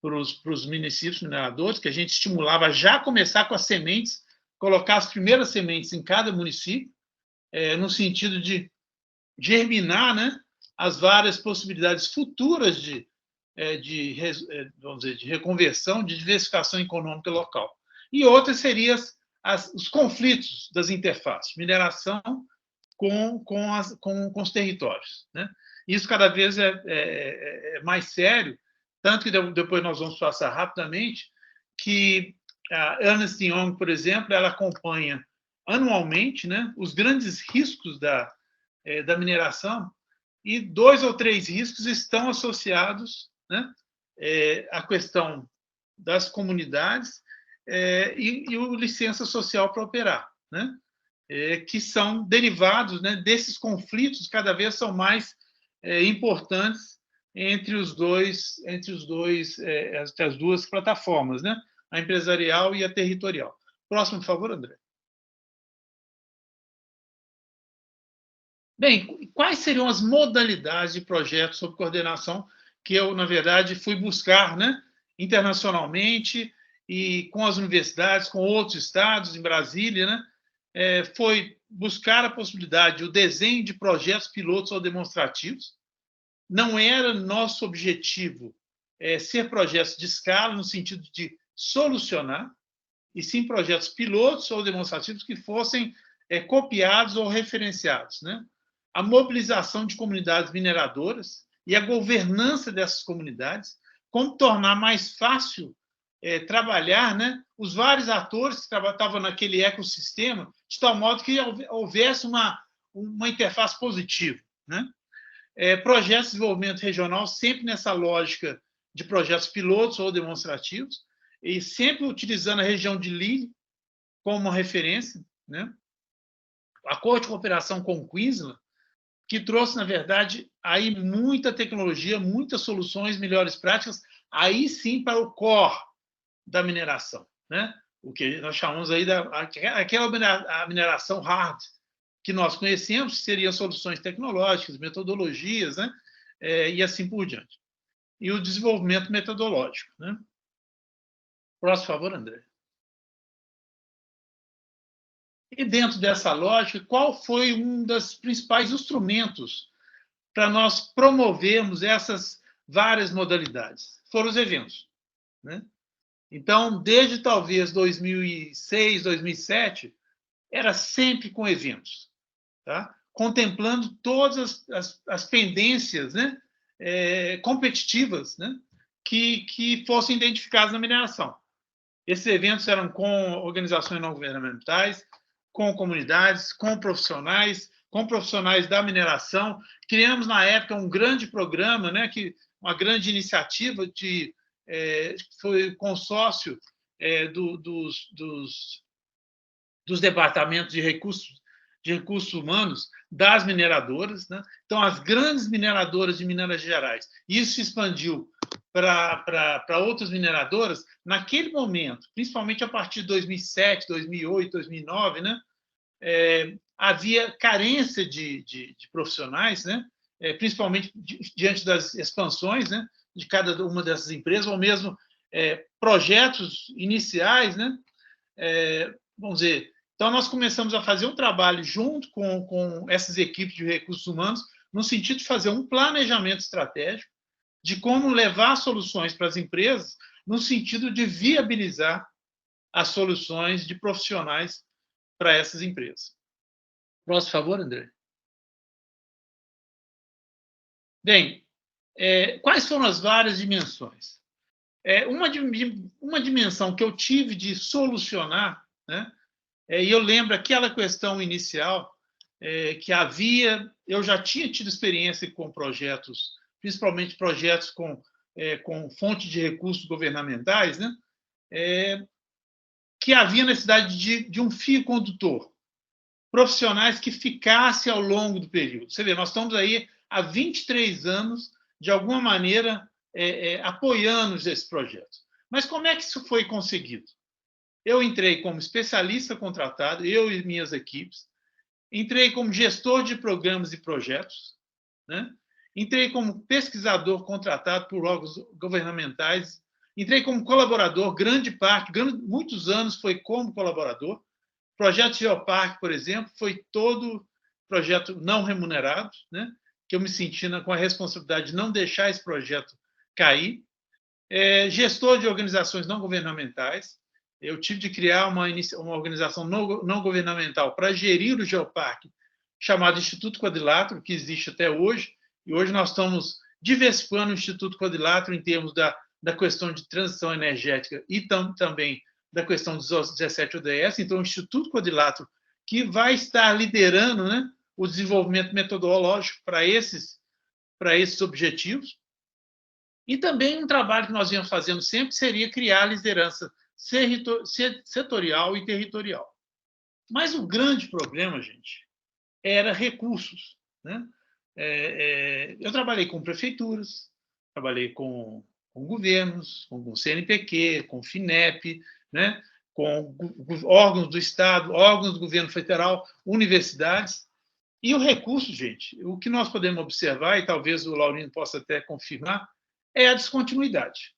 B: para os municípios mineradores, que a gente estimulava a já começar com as sementes, colocar as primeiras sementes em cada município, no sentido de germinar, né, as várias possibilidades futuras vamos dizer, de reconversão, de diversificação econômica local. E outras seriam os conflitos das interfaces, mineração com os territórios, né? Isso cada vez é mais sério, tanto que depois nós vamos passar rapidamente, que a Ernst Young, por exemplo, ela acompanha anualmente, né, os grandes riscos da mineração, e 2 ou 3 riscos estão associados, né, à questão das comunidades e o licença social para operar, né? Que são derivados, né, desses conflitos, cada vez são mais importantes entre as 2 plataformas, né? A empresarial e a territorial. Próximo, por favor, André. Bem, quais seriam as modalidades de projetos sob coordenação que eu, na verdade, fui buscar, né, internacionalmente e com as universidades, com outros estados, em Brasília, né? Foi buscar a possibilidade, o desenho de projetos pilotos ou demonstrativos. Não era nosso objetivo ser projetos de escala, no sentido de solucionar, e sim projetos pilotos ou demonstrativos que fossem copiados ou referenciados, né? A mobilização de comunidades mineradoras e a governança dessas comunidades, como tornar mais fácil trabalhar, né, os vários atores que estavam naquele ecossistema, de tal modo que houvesse uma interface positiva, né? Projetos de desenvolvimento regional, sempre nessa lógica de projetos pilotos ou demonstrativos, e sempre utilizando a região de Lille como uma referência, né? Acordo de cooperação com o Queensland, que trouxe, na verdade, aí muita tecnologia, muitas soluções, melhores práticas, aí sim para o core da mineração, né? O que nós chamamos aí aquela mineração hard que nós conhecemos, seriam soluções tecnológicas, metodologias, né? E assim por diante. E o desenvolvimento metodológico, né? Próximo, por favor, André. E dentro dessa lógica, qual foi um dos principais instrumentos para nós promovermos essas várias modalidades? Foram os eventos, né? Então, desde talvez 2006, 2007, era sempre com eventos, tá? Contemplando todas as pendências, né, competitivas, né, que fossem identificadas na mineração. Esses eventos eram com organizações não governamentais, com comunidades, com profissionais da mineração. Criamos, na época, um grande programa, né, uma grande iniciativa foi o consórcio dos departamentos de recursos humanos das mineradoras, né? Então, as grandes mineradoras de Minas Gerais. Isso se expandiu para outras mineradoras. Naquele momento, principalmente a partir de 2007, 2008, 2009, né? Havia carência de profissionais, né? Principalmente diante das expansões, né? De cada uma dessas empresas, ou mesmo projetos iniciais, né? Vamos dizer. Então, nós começamos a fazer um trabalho junto com essas equipes de recursos humanos, no sentido de fazer um planejamento estratégico de como levar soluções para as empresas, no sentido de viabilizar as soluções de profissionais para essas empresas. Próximo favor, André. Bem, quais foram as várias dimensões? Uma dimensão que eu tive de solucionar, né? E eu lembro aquela questão inicial que havia, eu já tinha tido experiência com projetos, principalmente projetos com fonte de recursos governamentais, né? Que havia necessidade de um fio condutor, profissionais que ficassem ao longo do período. Você vê, nós estamos aí há 23 anos, de alguma maneira, apoiando esse projeto. Mas como é que isso foi conseguido? Eu entrei como especialista contratado, eu e minhas equipes. Entrei como gestor de programas e projetos, né? Entrei como pesquisador contratado por órgãos governamentais. Entrei como colaborador, muitos anos foi como colaborador. Projeto Geoparque, por exemplo, foi todo projeto não remunerado, né? Que eu me senti com a responsabilidade de não deixar esse projeto cair. Gestor de organizações não governamentais. Eu tive de criar uma organização não governamental para gerir o Geoparque, chamado Instituto Quadrilátero, que existe até hoje. E hoje nós estamos diversificando o Instituto Quadrilátero em termos da questão de transição energética e também da questão dos 17 ODS. Então, o Instituto Quadrilátero, que vai estar liderando, né, o desenvolvimento metodológico para esses objetivos. E também um trabalho que nós íamos fazendo sempre seria criar liderança setorial e territorial. Mas o grande problema, gente, era recursos, né? Eu trabalhei com prefeituras, trabalhei com governos, com CNPq, com FINEP, né? Com órgãos do Estado, órgãos do governo federal, universidades. E o recurso, gente, o que nós podemos observar, e talvez o Laurindo possa até confirmar, é a descontinuidade.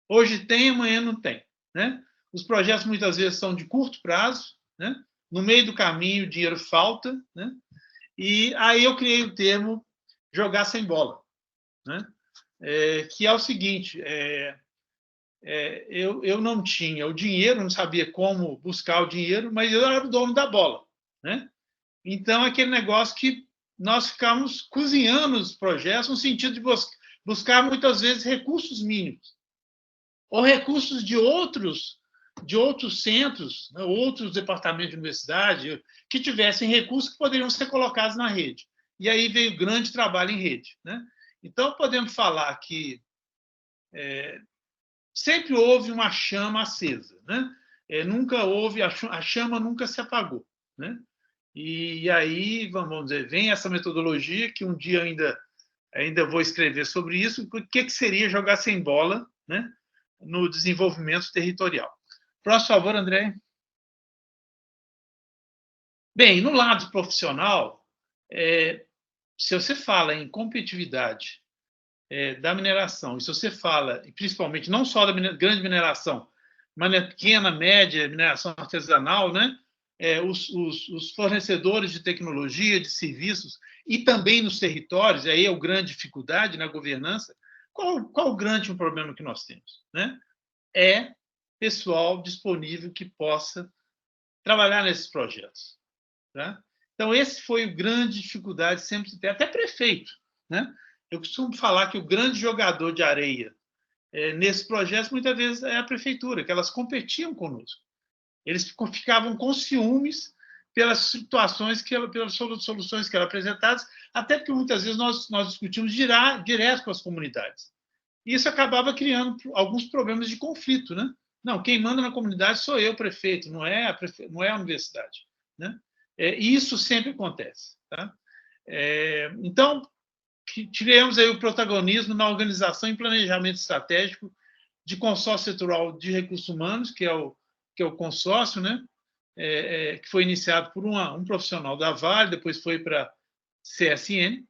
B: Hoje tem, amanhã não tem, né? Os projetos muitas vezes são de curto prazo, né? No meio do caminho o dinheiro falta, né? E aí eu criei o termo jogar sem bola, né? Que é o seguinte, eu não tinha o dinheiro, não sabia como buscar o dinheiro, mas eu era o dono da bola, né? Então, aquele negócio que nós ficamos cozinhando os projetos no sentido de buscar muitas vezes recursos mínimos ou recursos de outros centros, né, outros departamentos de universidade que tivessem recursos que poderiam ser colocados na rede. E aí veio grande trabalho em rede, né? Então, podemos falar que sempre houve uma chama acesa, né? Nunca houve, a chama nunca se apagou, né? E aí, vamos dizer, vem essa metodologia que um dia ainda vou escrever sobre isso, o que seria jogar sem bola, né, no desenvolvimento territorial. Próximo favor, André. Bem, no lado profissional, se você fala em competitividade da mineração, e se você fala, principalmente, não só da grande mineração, mas na pequena, média, mineração artesanal, né, os fornecedores de tecnologia, de serviços, e também nos territórios, aí é a grande dificuldade na governança. Qual o grande problema que nós temos, né? É pessoal disponível que possa trabalhar nesses projetos, tá? Então, esse foi a grande dificuldade sempre de ter, até prefeito, né? Eu costumo falar que o grande jogador de areia nesses projetos, muitas vezes, é a prefeitura, que elas competiam conosco. Eles ficavam com ciúmes pelas situações, pelas soluções que eram apresentadas, até porque muitas vezes nós discutimos direto com as comunidades. E isso acabava criando alguns problemas de conflito, né? Não, quem manda na comunidade sou eu, prefeito, não é a universidade, né? E isso sempre acontece, tá? Então, tivemos aí o protagonismo na organização e planejamento estratégico de consórcio setorial de recursos humanos, que é o consórcio, né? Que foi iniciado por um profissional da Vale, depois foi para a CSN.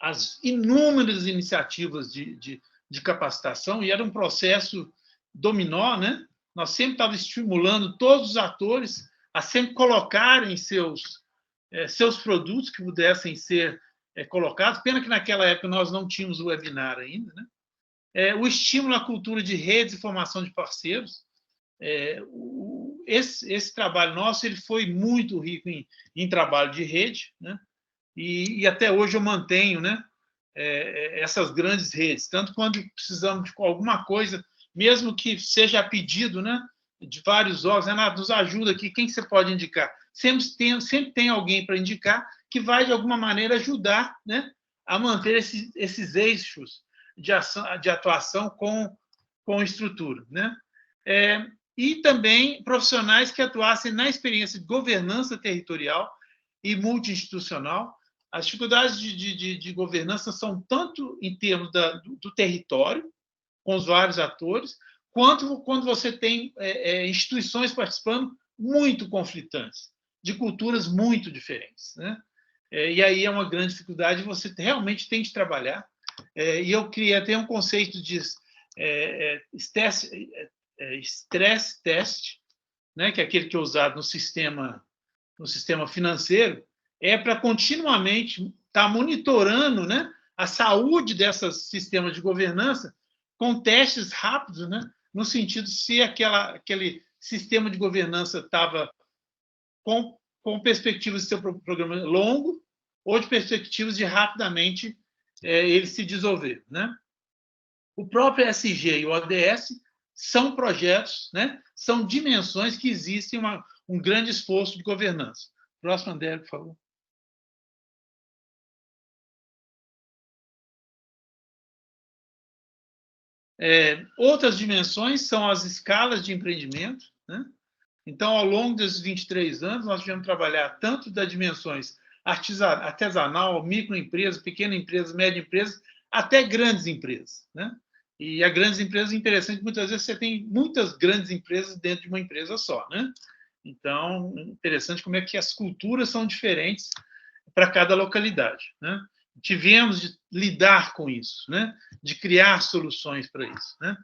B: As inúmeras iniciativas de capacitação, e era um processo dominó, né? Nós sempre estávamos estimulando todos os atores a sempre colocarem seus produtos que pudessem ser colocados. Pena que naquela época nós não tínhamos o webinar ainda, né? O estímulo à cultura de redes e formação de parceiros. Esse trabalho nosso ele foi muito rico em trabalho de rede, né? E até hoje eu mantenho, né, essas grandes redes, tanto quando precisamos de alguma coisa, mesmo que seja a pedido, né, de vários órgãos, Renato, nos ajuda aqui, quem você pode indicar? Sempre tem alguém para indicar que vai, de alguma maneira, ajudar, né, a manter esses eixos de atuação com estrutura, né? E também profissionais que atuassem na experiência de governança territorial e multi-institucional. As dificuldades de governança são tanto em termos do território, com os vários atores, quanto quando você tem instituições participando muito conflitantes, de culturas muito diferentes, né? E aí é uma grande dificuldade, você realmente tem de trabalhar. E eu criei até um conceito de stress test, né, que é aquele que é usado no sistema financeiro, para continuamente estar monitorando, né, a saúde desses sistemas de governança com testes rápidos, né, no sentido de se aquele sistema de governança estava com perspectivas de ser um programa longo ou de perspectivas de rapidamente ele se dissolver, né? O próprio SG e o ODS são projetos, né, são dimensões que existem um grande esforço de governança. Próximo, André, por favor. Outras dimensões são as escalas de empreendimento, né? Então, ao longo desses 23 anos, nós tivemos que trabalhar tanto das dimensões artesanal, microempresa, pequena empresa, média empresa, até grandes empresas, né? E as grandes empresas, interessante, muitas vezes você tem muitas grandes empresas dentro de uma empresa só, né? Então, interessante como é que as culturas são diferentes para cada localidade, né? Tivemos de lidar com isso, né? De criar soluções para isso, né?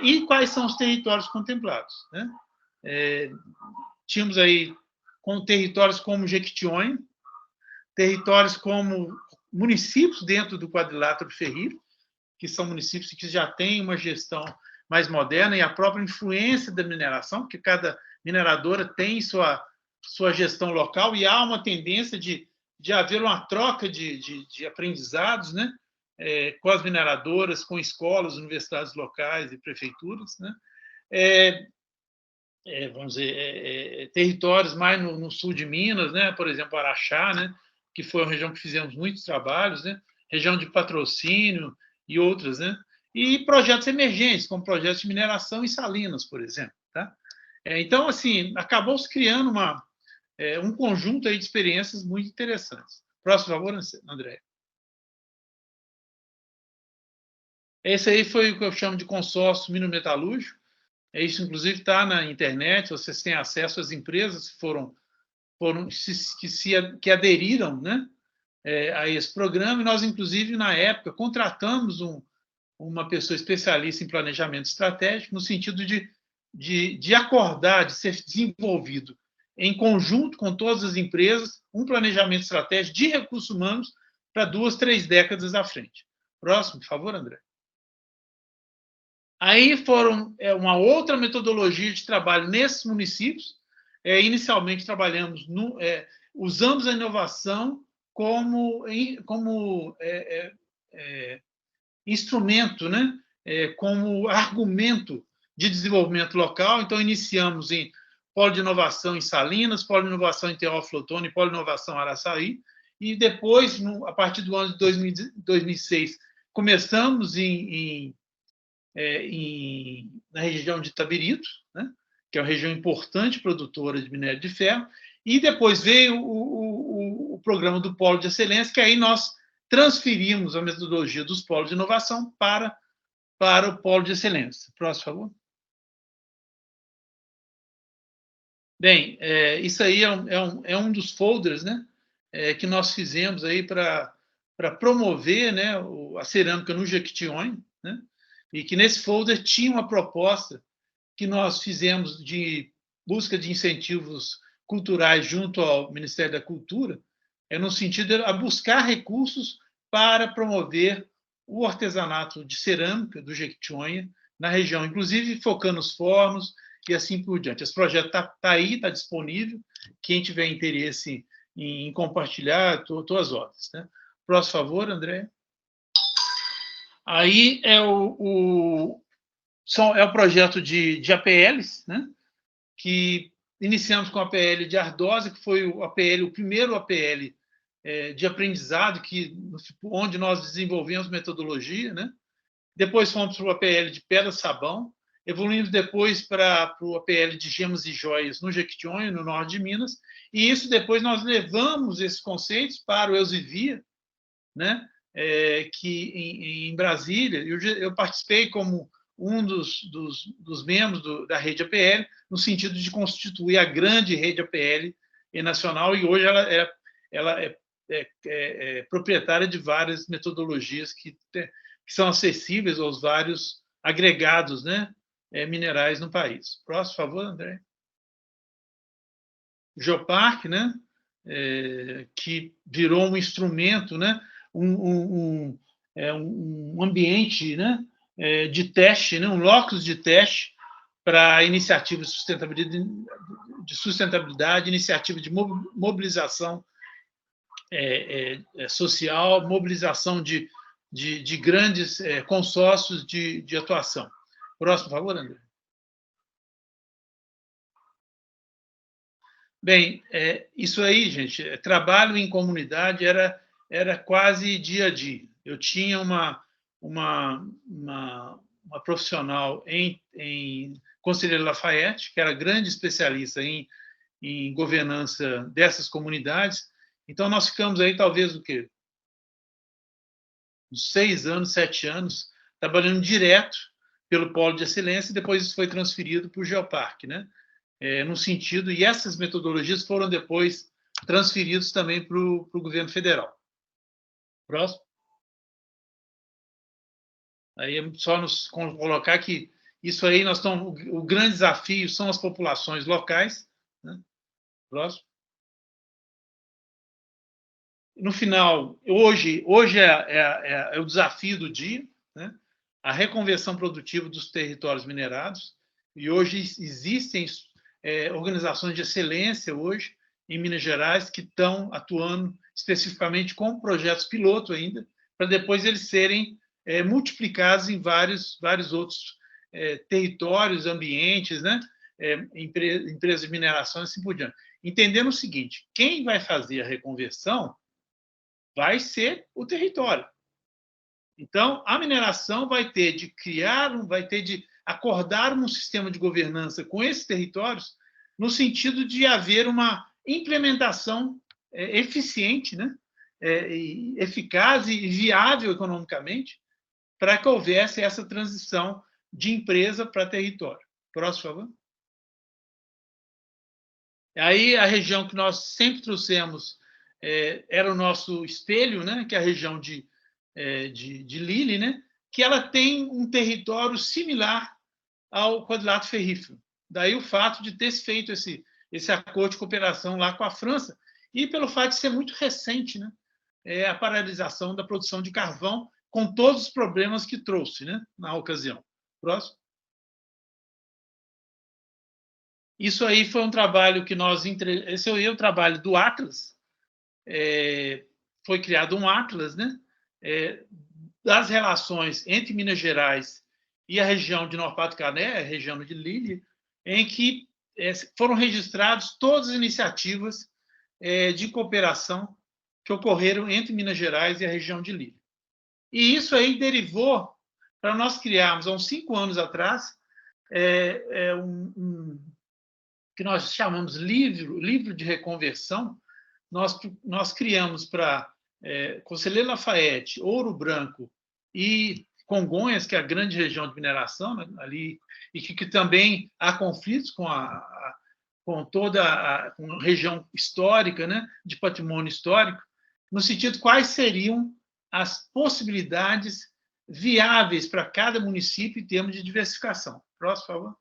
B: E quais são os territórios contemplados, né? Tínhamos aí com territórios como Jequitinhonha, territórios como municípios dentro do quadrilátero ferrífero, que são municípios que já têm uma gestão mais moderna e a própria influência da mineração, porque cada mineradora tem sua gestão local e há uma tendência de haver uma troca de aprendizados, né, com as mineradoras, com escolas, universidades locais e prefeituras, né? Vamos dizer, territórios mais no sul de Minas, né, por exemplo, Araxá, né, que foi uma região que fizemos muitos trabalhos, né, região de Patrocínio e outras, né, e projetos emergentes, como projetos de mineração em Salinas, por exemplo, tá? Então, assim, acabou se criando um conjunto aí de experiências muito interessantes. Próximo, por favor, André. Esse aí foi o que eu chamo de consórcio minometalúrgico. Isso, inclusive, está na internet. Vocês têm acesso às empresas que aderiram, né, a esse programa. E nós, inclusive, na época, contratamos uma pessoa especialista em planejamento estratégico, no sentido de acordar, de ser desenvolvido em conjunto com todas as empresas, um planejamento estratégico de recursos humanos para 2, 3 décadas à frente. Próximo, por favor, André. Aí foram uma outra metodologia de trabalho nesses municípios. Inicialmente trabalhamos usamos a inovação como instrumento, né, como argumento de desenvolvimento local. Então, iniciamos em polo de inovação em Salinas, polo de inovação em Teófilo Otoni, polo de inovação em Araçaí, e depois, a partir do ano de 2006, começamos na região de Itabirito, né, que é uma região importante produtora de minério de ferro, e depois veio o programa do Polo de Excelência, que aí nós transferimos a metodologia dos polos de inovação para o Polo de Excelência. Próximo, por favor. Bem, isso aí é um dos folders, né, que nós fizemos aí para promover, né, a cerâmica no Jequitinhonha, né, e que nesse folder tinha uma proposta que nós fizemos de busca de incentivos culturais junto ao Ministério da Cultura, no sentido de buscar recursos para promover o artesanato de cerâmica do Jequitinhonha na região, inclusive focando os fornos e assim por diante. Esse projeto está aí, está disponível. Quem tiver interesse em compartilhar, estou às ordens, né? Próximo favor, André. Aí é o projeto de APLs, né? Que iniciamos com a APL de Ardósia, que foi o primeiro APL de aprendizado, onde nós desenvolvemos metodologia, né? Depois fomos para o APL de Pedra-Sabão, evoluímos depois para o APL de Gemas e Joias no Jequitinhonha, no norte de Minas, e isso depois nós levamos esses conceitos para o Elsevier, né? Que em Brasília, eu participei como um dos membros da rede APL, no sentido de constituir a grande rede APL nacional, e hoje ela é proprietária de várias metodologias que são acessíveis aos vários agregados, né, minerais no país. Próximo, por favor, André. Geoparque, né, que virou um instrumento, né, um ambiente, né, de teste, né, um locus de teste para iniciativas de sustentabilidade, iniciativa de mobilização social, mobilização de grandes consórcios de atuação. Próximo, por favor, André. Bem, isso aí, gente, trabalho em comunidade era quase dia a dia. Eu tinha uma profissional em Conselheiro Lafayette, que era grande especialista em governança dessas comunidades. Então, nós ficamos aí, talvez, uns 6 anos, 7 anos, trabalhando direto pelo Polo de Excelência, e depois isso foi transferido para o Geoparque, né? No sentido, e essas metodologias foram depois transferidas também para o governo federal. Próximo. Aí é só nos colocar que isso aí o grande desafio são as populações locais, né? Próximo. No final, hoje é o desafio do dia, né? A reconversão produtiva dos territórios minerados, e hoje existem organizações de excelência hoje em Minas Gerais que estão atuando especificamente com projetos piloto ainda, para depois eles serem multiplicados em vários outros territórios, ambientes, né? Empresas de mineração e assim por diante. Entendendo o seguinte, quem vai fazer a reconversão vai ser o território. Então, a mineração vai ter de acordar um sistema de governança com esses territórios, no sentido de haver uma implementação eficiente, né? Eficaz e viável economicamente, para que houvesse essa transição de empresa para território. Próximo, por favor. Aí, a região que nós sempre trouxemos era o nosso espelho, né? Que é a região de Lille, né? Que ela tem um território similar ao quadrilátero ferrífero. Daí o fato de ter feito esse acordo de cooperação lá com a França, e pelo fato de ser muito recente, né? A paralisação da produção de carvão, com todos os problemas que trouxe, né? Na ocasião. Próximo. Isso aí foi um trabalho que esse é o trabalho do Atlas. Foi criado um Atlas, né? Das relações entre Minas Gerais e a região de Nord-Pas-de-Calais, a região de Lille, em que foram registradas todas as iniciativas de cooperação que ocorreram entre Minas Gerais e a região de Lille. E isso aí derivou para nós criarmos, há uns 5 anos atrás, que nós chamamos livro de reconversão. Nós criamos para Conselheiro Lafayette, Ouro Branco e Congonhas, que é a grande região de mineração, né, ali, e que também há conflitos com toda a região histórica, né, de patrimônio histórico, no sentido de quais seriam as possibilidades viáveis para cada município em termos de diversificação. Próximo, por favor.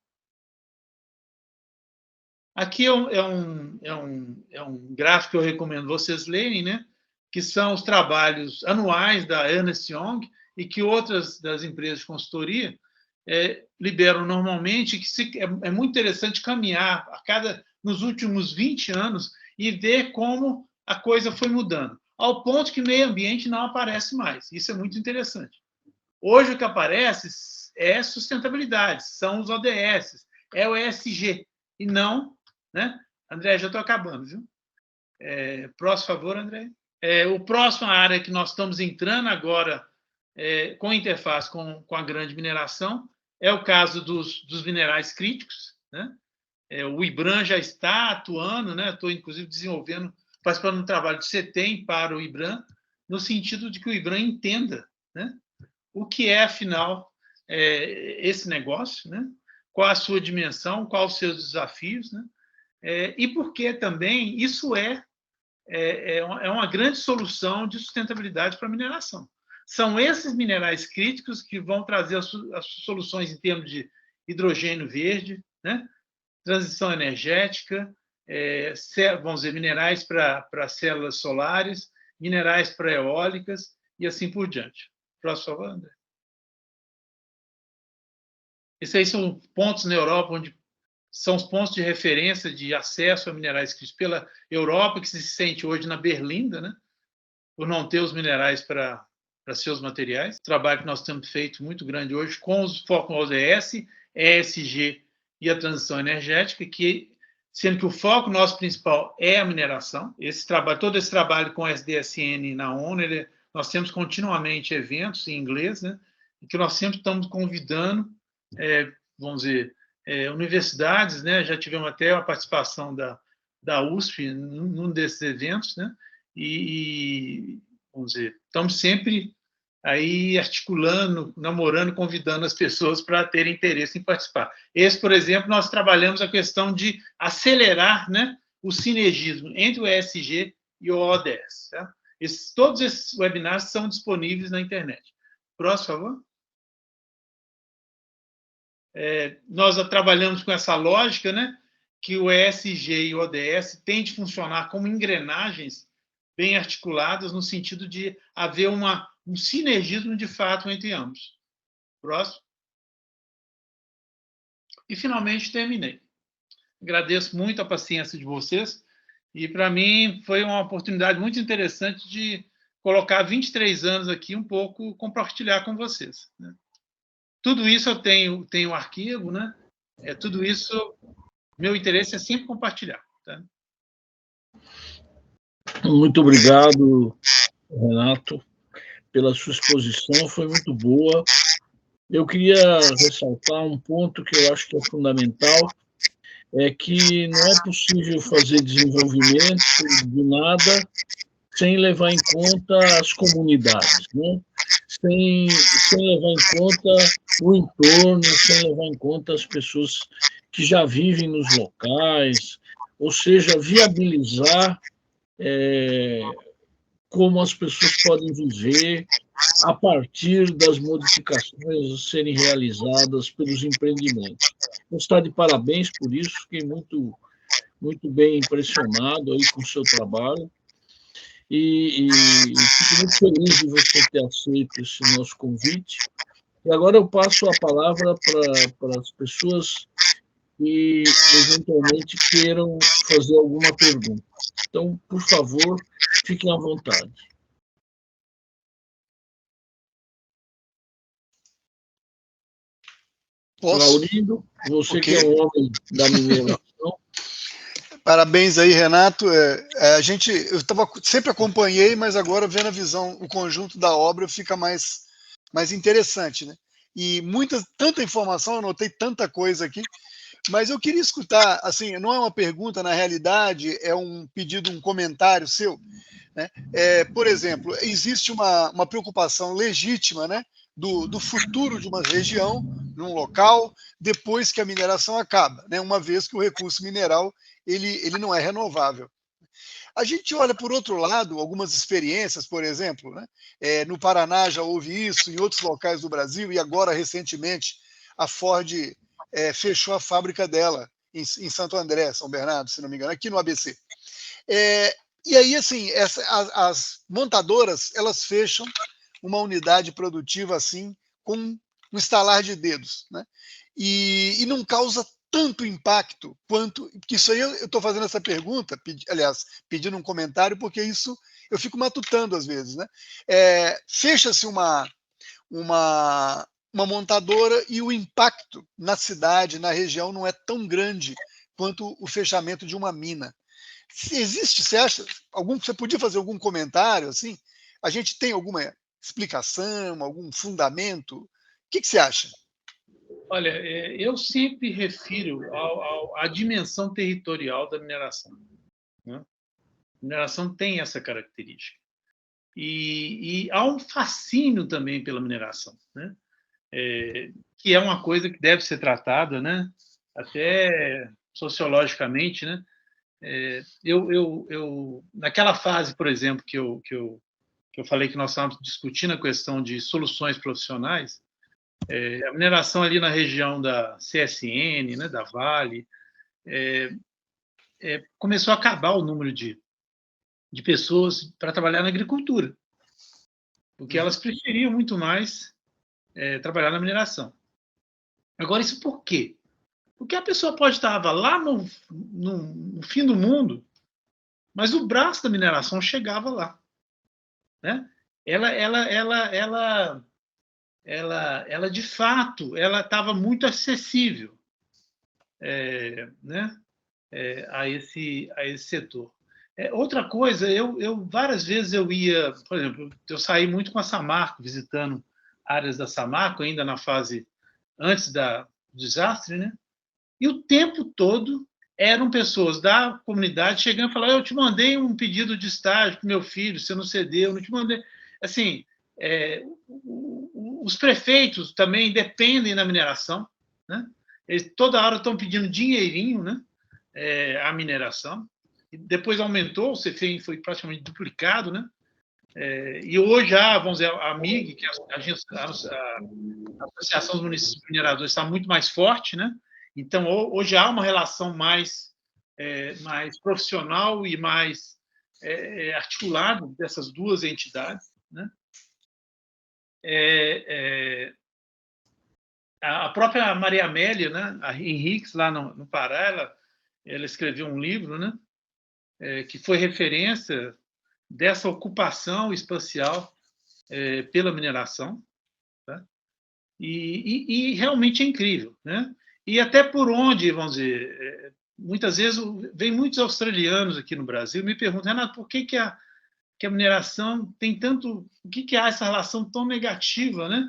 B: Aqui é um gráfico que eu recomendo vocês lerem, né, que são os trabalhos anuais da Ernst Young e que outras das empresas de consultoria liberam normalmente, que é muito interessante caminhar nos últimos 20 anos e ver como a coisa foi mudando, ao ponto que meio ambiente não aparece mais. Isso é muito interessante. Hoje o que aparece é sustentabilidade, são os ODS, é o ESG, e não... Né? André, já estou acabando, viu? Próximo, por favor, André. O próximo área que nós estamos entrando agora com interface com a grande mineração é o caso dos minerais críticos. Né? O IBRAM já está atuando, né? Estou, inclusive, participando de um trabalho de CETEM para o IBRAM, no sentido de que o IBRAM entenda, né, o que é, afinal, esse negócio, né? Qual a sua dimensão, quais os seus desafios, né? E porque também isso é uma grande solução de sustentabilidade para a mineração. São esses minerais críticos que vão trazer as soluções em termos de hidrogênio verde, né? Transição energética, vamos dizer, minerais para células solares, minerais para eólicas e assim por diante. Próximo, por favor, André. Esses aí são pontos na Europa onde são os pontos de referência de acesso a minerais críticos pela Europa, que se sente hoje na berlinda, né, por não ter os minerais para seus materiais. O trabalho que nós temos feito muito grande hoje com os focos ODS, ESG e a transição energética, sendo que o foco nosso principal é a mineração. Todo esse trabalho com o SDSN na ONU, nós temos continuamente eventos em inglês, né, em que nós sempre estamos convidando, vamos dizer, universidades, né? Já tivemos até a participação da USP num desses eventos, né? E vamos dizer, estamos sempre aí articulando, namorando, convidando as pessoas para terem interesse em participar. Esse, por exemplo, nós trabalhamos a questão de acelerar, né, o sinergismo entre o ESG e o ODS. Tá? Todos esses webinars são disponíveis na internet. Próximo, por favor. Nós trabalhamos com essa lógica, né, que o ESG e o ODS têm de funcionar como engrenagens bem articuladas, no sentido de haver um sinergismo de fato entre ambos. Próximo. E, finalmente, terminei. Agradeço muito a paciência de vocês e, para mim, foi uma oportunidade muito interessante de colocar 23 anos aqui, um pouco compartilhar com vocês. Né? Tudo isso eu tenho arquivo, né? Tudo isso, meu interesse é sempre compartilhar. Tá?
A: Muito obrigado, Renato, pela sua exposição, foi muito boa. Eu queria ressaltar um ponto que eu acho que é fundamental, é que não é possível fazer desenvolvimento de nada sem levar em conta as comunidades, né? sem levar em conta o entorno, sem levar em conta as pessoas que já vivem nos locais, ou seja, viabilizar como as pessoas podem viver a partir das modificações a serem realizadas pelos empreendimentos. Eu estou de parabéns por isso, fiquei muito, muito bem impressionado aí com o seu trabalho e fico muito feliz de você ter aceito esse nosso convite. E agora eu passo a palavra para as pessoas que eventualmente queiram fazer alguma pergunta. Então, por favor, fiquem à vontade.
C: Posso?
A: Laurindo, você
C: Ok.
A: que é um homem da mineração.
C: Parabéns aí, Renato. Eu sempre acompanhei, mas agora vendo a visão, o conjunto da obra fica mais interessante, né? E tanta informação, eu anotei tanta coisa aqui, mas eu queria escutar, assim, não é uma pergunta, na realidade, é um pedido, um comentário seu, né? Por exemplo, existe uma preocupação legítima, né, do futuro de uma região, de um local, depois que a mineração acaba, né, uma vez que o recurso mineral ele não é renovável. A gente olha por outro lado, algumas experiências, por exemplo, né, no Paraná já houve isso, em outros locais do Brasil, e agora, recentemente, a Ford fechou a fábrica dela em Santo André, São Bernardo, se não me engano, aqui no ABC. E aí, assim, as montadoras, elas fecham uma unidade produtiva assim, com um estalar de dedos, né? E não causa tanto impacto quanto. Porque isso aí eu estou fazendo essa pergunta, aliás, pedindo um comentário, porque isso eu fico matutando às vezes, né? Fecha-se uma montadora e o impacto na cidade, na região, não é tão grande quanto o fechamento de uma mina. Se existe, você acha, você podia fazer algum comentário assim? A gente tem alguma explicação, algum fundamento? O que você acha?
B: Olha, eu sempre refiro à dimensão territorial da mineração, né? A mineração tem essa característica. E há um fascínio também pela mineração, né? Que é uma coisa que deve ser tratada, né? Até sociologicamente, né? Naquela fase, por exemplo, que eu falei que nós estávamos discutindo a questão de soluções profissionais, a mineração ali na região da CSN, né, da Vale, começou a acabar o número de pessoas para trabalhar na agricultura, porque elas preferiam muito mais trabalhar na mineração. Agora, isso por quê? Porque a pessoa pode estar lá no fim do mundo, mas o braço da mineração chegava lá, né? Ela de fato, ela estava muito acessível, né? A esse setor. Outra coisa, eu várias vezes eu ia, por exemplo, eu saí muito com a Samarco, visitando áreas da Samarco, ainda na fase antes do desastre, né? E o tempo todo eram pessoas da comunidade chegando e falando: eu te mandei um pedido de estágio para o meu filho, você não cedeu, não te mandei. Assim, os prefeitos também dependem da mineração, né? Eles toda hora estão pedindo dinheirinho, né? A mineração. E depois aumentou, o CFEM foi praticamente duplicado, né? E hoje vamos dizer, a MIG, que é a Associação dos Municípios Mineradores, está muito mais forte, né? Então, hoje há uma relação mais profissional e mais articulada dessas duas entidades, né? A própria Maria Amélia, né, a Henriques, lá no Pará, ela escreveu um livro, né, que foi referência dessa ocupação espacial pela mineração, tá? E realmente é incrível, né? E até por onde, vamos dizer, muitas vezes vem muitos australianos aqui no Brasil e me perguntam: Renato, por que a mineração tem tanto, por que há essa relação tão negativa, né,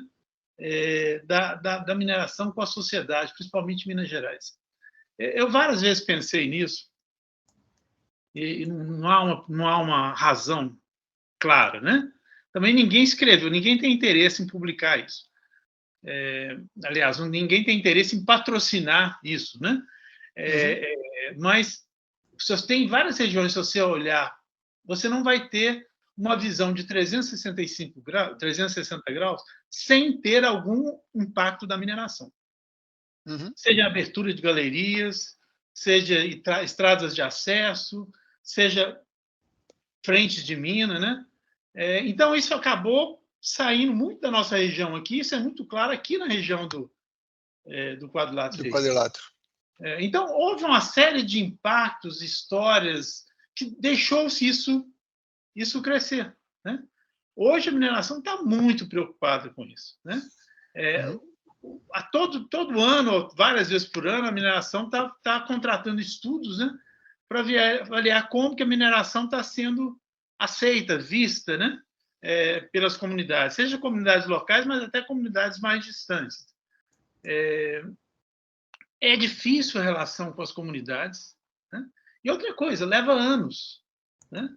B: da mineração com a sociedade, principalmente em Minas Gerais? Eu várias vezes pensei nisso e não há uma razão clara, né? Também ninguém escreveu, ninguém tem interesse em publicar isso. Aliás, ninguém tem interesse em patrocinar isso, né? Mas você tem várias regiões, se você olhar, você não vai ter uma visão de 360 graus sem ter algum impacto da mineração. Seja abertura de galerias, seja estradas de acesso, seja frentes de mina, né? Então, isso acabou saindo muito da nossa região aqui, isso é muito claro aqui na região do quadrilátero.
C: Do quadrilátero.
B: Então, houve uma série de impactos, histórias, que deixou-se isso crescer, né? Hoje, a mineração está muito preocupada com isso, né? todo ano, várias vezes por ano, a mineração está contratando estudos, né, para avaliar como que a mineração está sendo aceita, vista, né, pelas comunidades, seja comunidades locais, mas até comunidades mais distantes. É difícil a relação com as comunidades, né? E outra coisa, leva anos, né?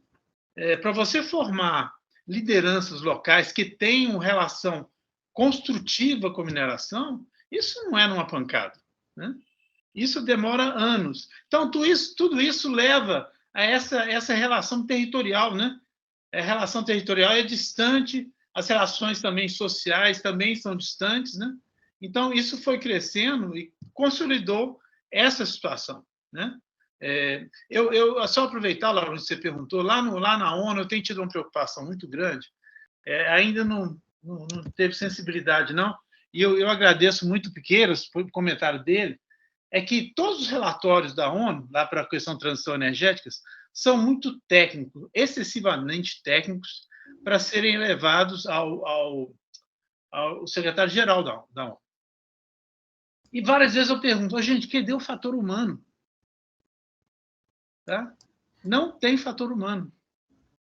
B: Para você formar lideranças locais que tenham relação construtiva com a mineração, isso não é numa pancada, né? Isso demora anos. Então, tudo isso leva a essa relação territorial, né? A relação territorial é distante, as relações também sociais também são distantes, né? Então, isso foi crescendo e consolidou essa situação, né? Eu só aproveitar, Laura, que você perguntou, lá na ONU eu tenho tido uma preocupação muito grande, ainda não teve sensibilidade, não, e eu agradeço muito o Piqueiras por comentário dele, é que todos os relatórios da ONU, lá para a questão de transição energética, são muito técnicos, excessivamente técnicos, para serem levados ao secretário-geral da ONU. E várias vezes eu pergunto, gente, cadê o fator humano? Tá? Não tem fator humano.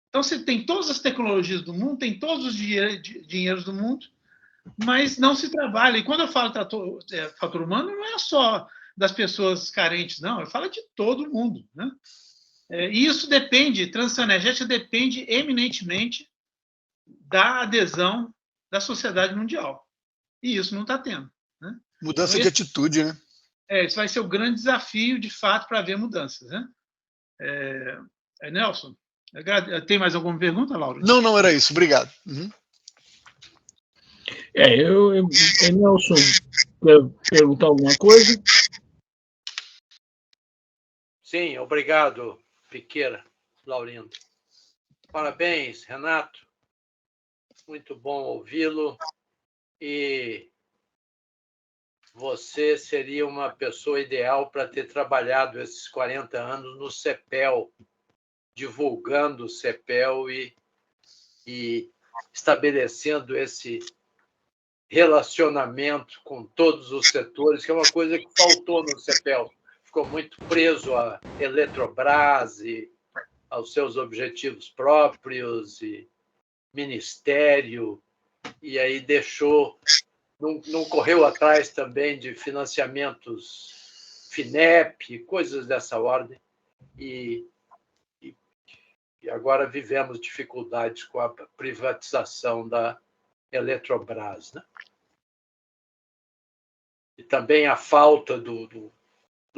B: Então, você tem todas as tecnologias do mundo, tem todos os dinheiros do mundo, mas não se trabalha. E quando eu falo fator humano, não é só das pessoas carentes, não. Eu falo de todo mundo, né? E isso transição energética depende eminentemente da adesão da sociedade mundial. E isso não está tendo, né?
C: Mudança de atitude, né?
B: Isso vai ser o grande desafio, de fato, para haver mudanças, né? Nelson, tem mais alguma pergunta, Laura?
C: Não, era isso. Obrigado. Uhum.
A: Nelson, quer perguntar alguma coisa?
D: Sim, obrigado, Piqueira, Laurindo. Parabéns, Renato. Muito bom ouvi-lo. E você seria uma pessoa ideal para ter trabalhado esses 40 anos no CEPEL, divulgando o CEPEL e estabelecendo esse relacionamento com todos os setores, que é uma coisa que faltou no CEPEL. Ficou muito preso à Eletrobras e aos seus objetivos próprios e ministério, e aí não correu atrás também de financiamentos FINEP, coisas dessa ordem, e agora vivemos dificuldades com a privatização da Eletrobras, né? E também a falta do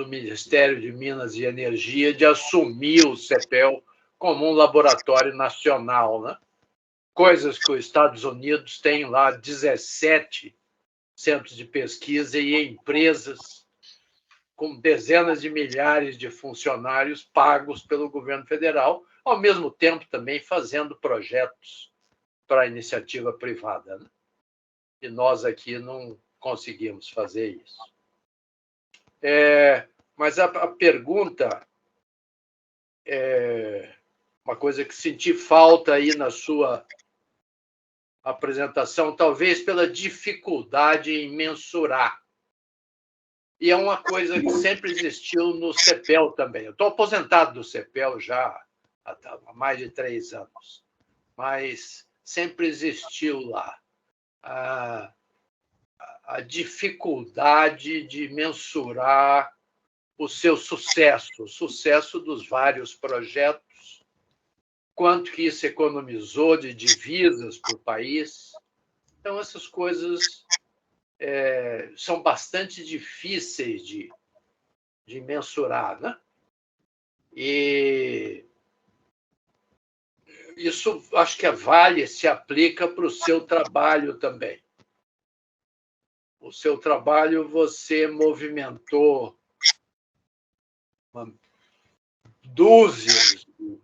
D: Ministério de Minas e Energia de assumir o CEPEL como um laboratório nacional, né? Coisas que os Estados Unidos têm lá 17 centros de pesquisa e empresas com dezenas de milhares de funcionários pagos pelo governo federal, ao mesmo tempo também fazendo projetos para a iniciativa privada, né? E nós aqui não conseguimos fazer isso. Mas a pergunta é uma coisa que senti falta aí na sua apresentação, talvez pela dificuldade em mensurar. E é uma coisa que sempre existiu no CEPEL também. Eu estou aposentado do CEPEL já há mais de 3 anos, mas sempre existiu lá a dificuldade de mensurar o seu sucesso, o sucesso dos vários projetos, quanto que isso economizou de divisas para o país. Então, essas coisas são bastante difíceis de mensurar, né? E isso, acho que se aplica para o seu trabalho também. O seu trabalho, você movimentou dúzias de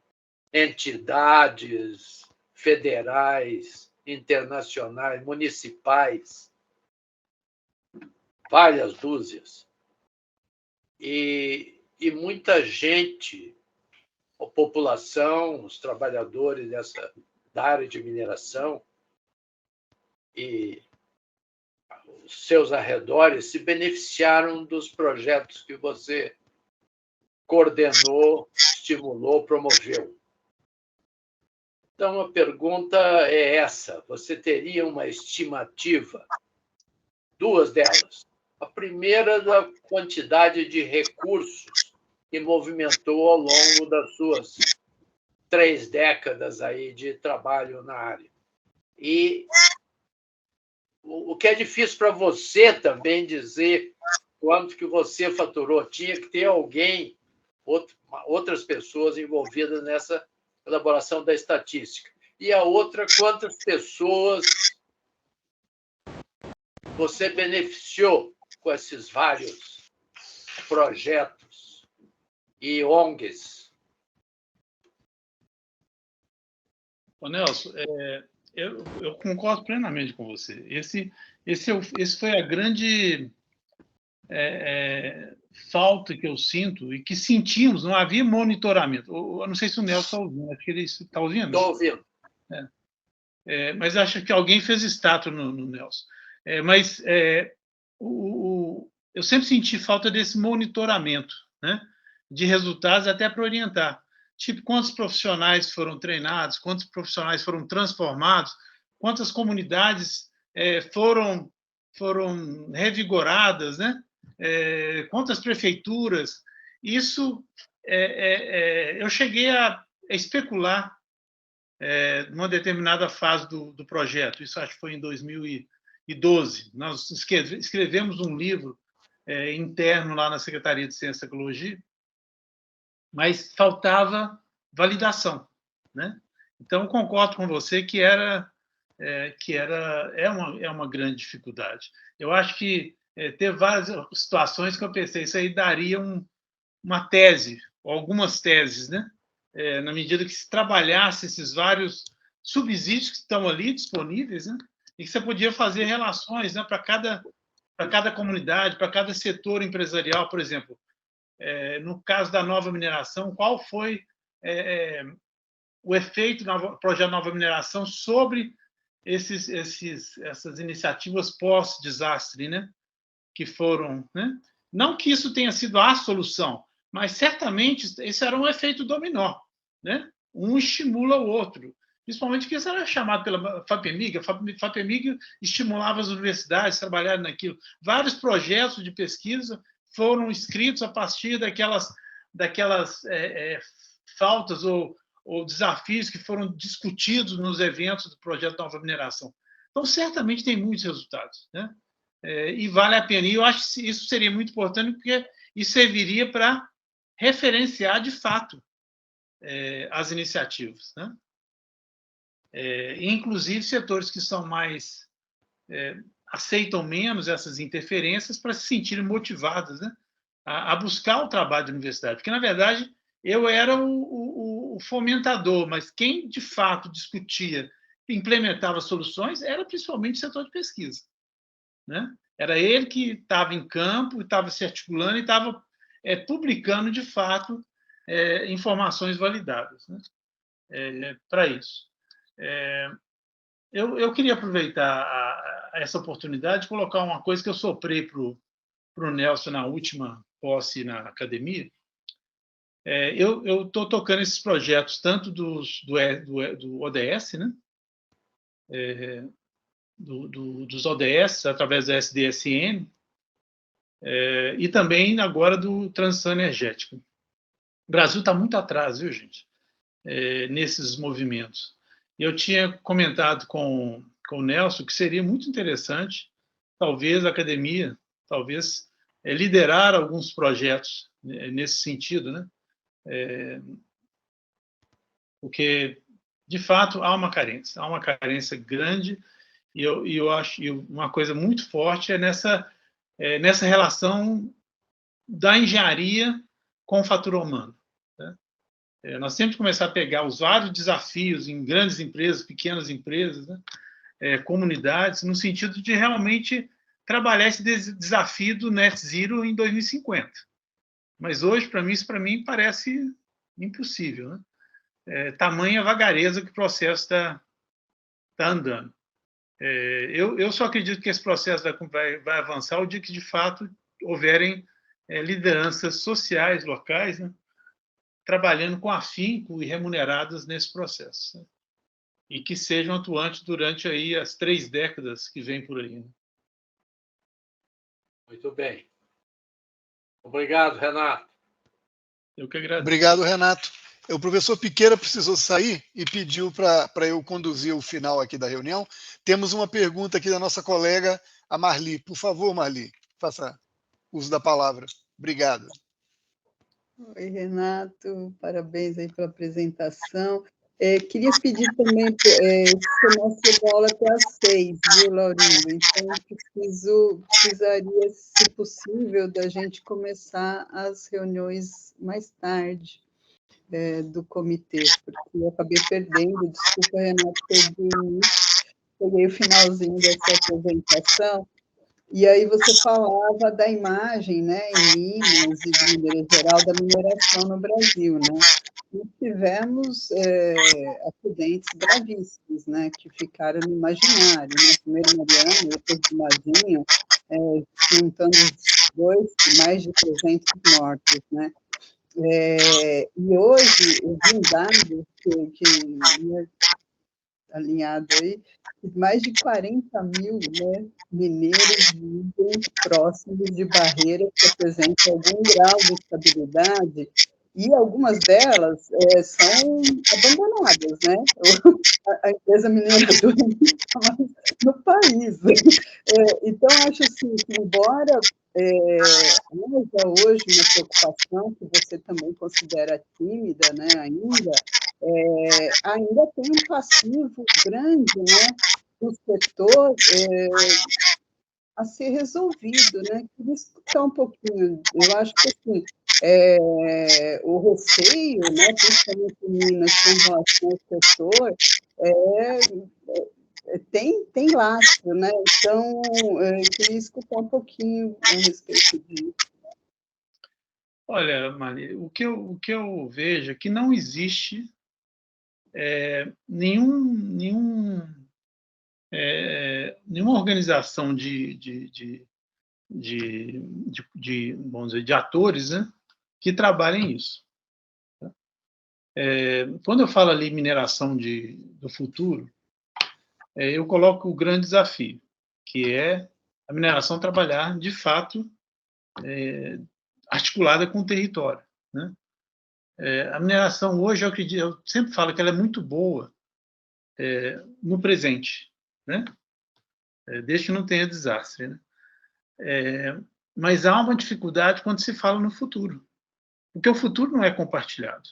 D: entidades federais, internacionais, municipais, várias dúzias. E muita gente, a população, os trabalhadores da área de mineração e seus arredores se beneficiaram dos projetos que você coordenou, estimulou, promoveu. Então, a pergunta é essa: você teria uma estimativa? Duas delas. A primeira, da quantidade de recursos que movimentou ao longo das suas 3 décadas aí de trabalho na área. E o que é difícil para você também dizer quanto que você faturou. Tinha que ter alguém, outras pessoas envolvidas nessa elaboração da estatística. E a outra, quantas pessoas você beneficiou com esses vários projetos e ONGs?
B: Ô, Nelson, eu concordo plenamente com você. Esse foi a grande falta que eu sinto e que sentimos. Não havia monitoramento. Eu não sei se o Nelson está ouvindo. Acho que ele está ouvindo.
D: Estou ouvindo.
B: Mas acho que alguém fez estátua no Nelson. Mas eu sempre senti falta desse monitoramento, né, de resultados, até para orientar. Tipo, quantos profissionais foram treinados, quantos profissionais foram transformados, quantas comunidades foram revigoradas, né? Quantas prefeituras. Isso, eu cheguei a especular numa determinada fase do projeto. Isso acho que foi em 2012. Nós escrevemos um livro interno lá na Secretaria de Ciência e Tecnologia, mas faltava validação, né? Então, concordo com você que é uma grande dificuldade. Eu acho que teve várias situações que eu pensei, isso aí daria uma tese, ou algumas teses, né? Na medida que se trabalhasse esses vários subsídios que estão ali disponíveis, né? E que você podia fazer relações, né, para cada comunidade, para cada setor empresarial, por exemplo. No caso da nova mineração, qual foi o efeito do projeto Nova Mineração sobre essas iniciativas pós-desastre, né? Que foram, né? Não que isso tenha sido a solução, mas certamente esse era um efeito dominó, né? Um estimula o outro, principalmente porque isso era chamado pela FAPEMIG. A FAPEMIG estimulava as universidades a trabalharem naquilo. Vários projetos de pesquisa foram escritos a partir daquelas faltas ou desafios que foram discutidos nos eventos do projeto Nova Mineração. Então, certamente tem muitos resultados, né? E vale a pena. E eu acho que isso seria muito importante, porque isso serviria para referenciar, de fato, as iniciativas, né? Inclusive setores que são mais aceitam menos essas interferências para se sentirem motivados, né, a buscar o trabalho da universidade. Porque, na verdade, eu era o fomentador, mas quem, de fato, discutia e implementava soluções era principalmente o setor de pesquisa, né? Era ele que estava em campo, estava se articulando e estava publicando, de fato, informações validadas, né, para isso. Eu queria aproveitar essa oportunidade de colocar uma coisa que eu soprei para o Nelson na última posse na academia. Eu estou tocando esses projetos tanto do ODS, né? Dos ODS, através da SDSN, e também agora do transição energética. O Brasil está muito atrás, viu, gente, nesses movimentos. Eu tinha comentado com o Nelson que seria muito interessante, talvez a academia, liderar alguns projetos nesse sentido, né? Porque, de fato, há uma carência grande, e eu acho que uma coisa muito forte é nessa relação da engenharia com o fator humano, né? Nós temos que começar a pegar os vários desafios em grandes empresas, pequenas empresas, né? Comunidades, no sentido de realmente trabalhar esse desafio do net zero em 2050. Mas hoje, isso para mim parece impossível, né? Tamanha vagareza que o processo está andando. Eu só acredito que esse processo vai avançar o dia que, de fato, houverem lideranças sociais locais, né, trabalhando com afinco e remuneradas nesse processo, né, e que sejam atuantes durante aí as 3 décadas que vêm por aí. Né?
D: Muito bem. Obrigado, Renato.
B: Eu que agradeço.
C: Obrigado, Renato. O professor Piqueira precisou sair e pediu para eu conduzir o final aqui da reunião. Temos uma pergunta aqui da nossa colega, a Marli. Por favor, Marli, faça uso da palavra. Obrigado.
E: Oi, Renato. Parabéns aí pela apresentação. Queria pedir também, o nosso deu aula até às 6, viu, Laurindo? Então, precisaria, se possível, da gente começar as reuniões mais tarde do comitê, porque eu acabei perdendo, desculpa, Renato, peguei o finalzinho dessa apresentação, e aí você falava da imagem, né, em Minas e, de maneira geral, da mineração no Brasil, né? E tivemos acidentes gravíssimos, né, que ficaram no imaginário, né? Primeiro Mariana, depois de Madinho, juntando os dois, mais de 300 mortos, né? E hoje, eu vi um dado que alinhado aí, mais de 40 mil, né, mineiros vivem próximos de barreiras que apresentam algum grau de estabilidade, e algumas delas são abandonadas, né? A empresa mineradora não está mais no país. Então, acho assim, que embora haja hoje uma preocupação que você também considera tímida, né, ainda tem um passivo grande, né, do setor a ser resolvido, né? Queria escutar um pouquinho. Eu acho que assim, o receio, né, principalmente em Minas, com relação ao setor, tem lastro, né? Então, eu queria escutar um pouquinho a respeito disso.
B: Olha, Maria, o que eu vejo é que não existe nenhuma organização vamos dizer, de atores, né, que trabalhem isso. Quando eu falo ali mineração do futuro, eu coloco o grande desafio, que é a mineração trabalhar, de fato, articulada com o território. Né? A mineração hoje, eu sempre falo que ela é muito boa no presente, né? Desde que não tenha desastre. Né? Mas há uma dificuldade quando se fala no futuro, porque o futuro não é compartilhado.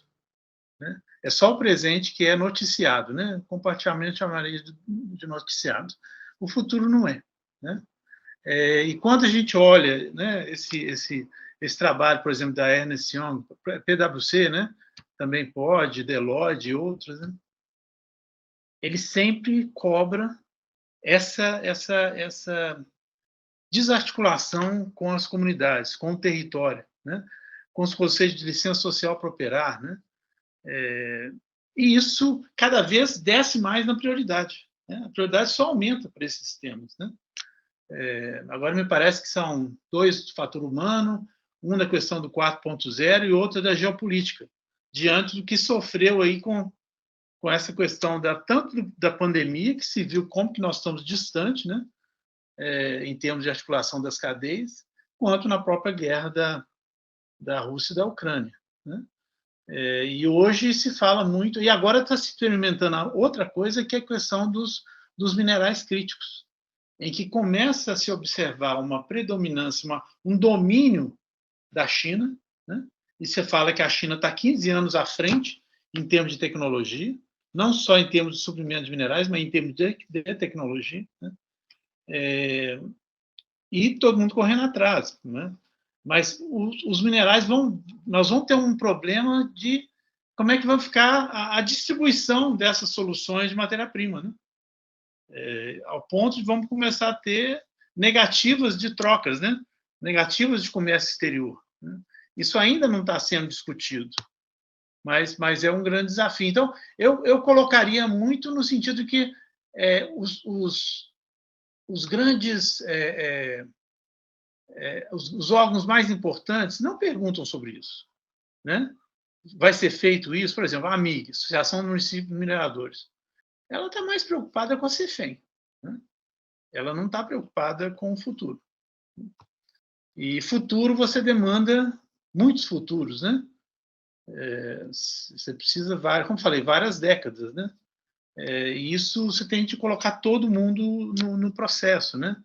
B: Né? É só o presente que é noticiado, né? Compartilhamento chamaria de noticiado. O futuro não é. Né? E quando a gente olha, né, esse trabalho, por exemplo, da Ernst Young, PwC, né, também pode, Deloitte e outros, né, ele sempre cobra essa desarticulação com as comunidades, com o território, né, com os conselhos de licença social para operar, né, e isso cada vez desce mais na prioridade. Né, a prioridade só aumenta para esses temas. Né. Agora me parece que são 2 do fator humano, um da questão do 4.0 e outro da geopolítica, diante do que sofreu aí com essa questão tanto da pandemia, que se viu como que nós estamos distantes, né, em termos de articulação das cadeias, quanto na própria guerra da Rússia e da Ucrânia. Né? E hoje se fala muito, e agora está se experimentando outra coisa, que é a questão dos minerais críticos, em que começa a se observar uma predominância, um domínio da China, né? E você fala que a China está 15 anos à frente em termos de tecnologia, não só em termos de suprimento de minerais, mas em termos de tecnologia, né? E todo mundo correndo atrás. Né? Mas os minerais nós vamos ter um problema de como é que vai ficar a distribuição dessas soluções de matéria-prima, né? Ao ponto de vamos começar a ter negativas de trocas, né? Negativas de comércio exterior. Né? Isso ainda não está sendo discutido, mas é um grande desafio. Então, eu colocaria muito no sentido que os grandes, os órgãos mais importantes não perguntam sobre isso, né? Vai ser feito isso, por exemplo, a AMIG, Associação de Municípios Mineradores, ela está mais preocupada com a CEFEM, né? Ela não está preocupada com o futuro. E futuro você demanda muitos futuros, né? Você precisa, como falei, várias décadas, né? E isso você tem que colocar todo mundo no processo, né?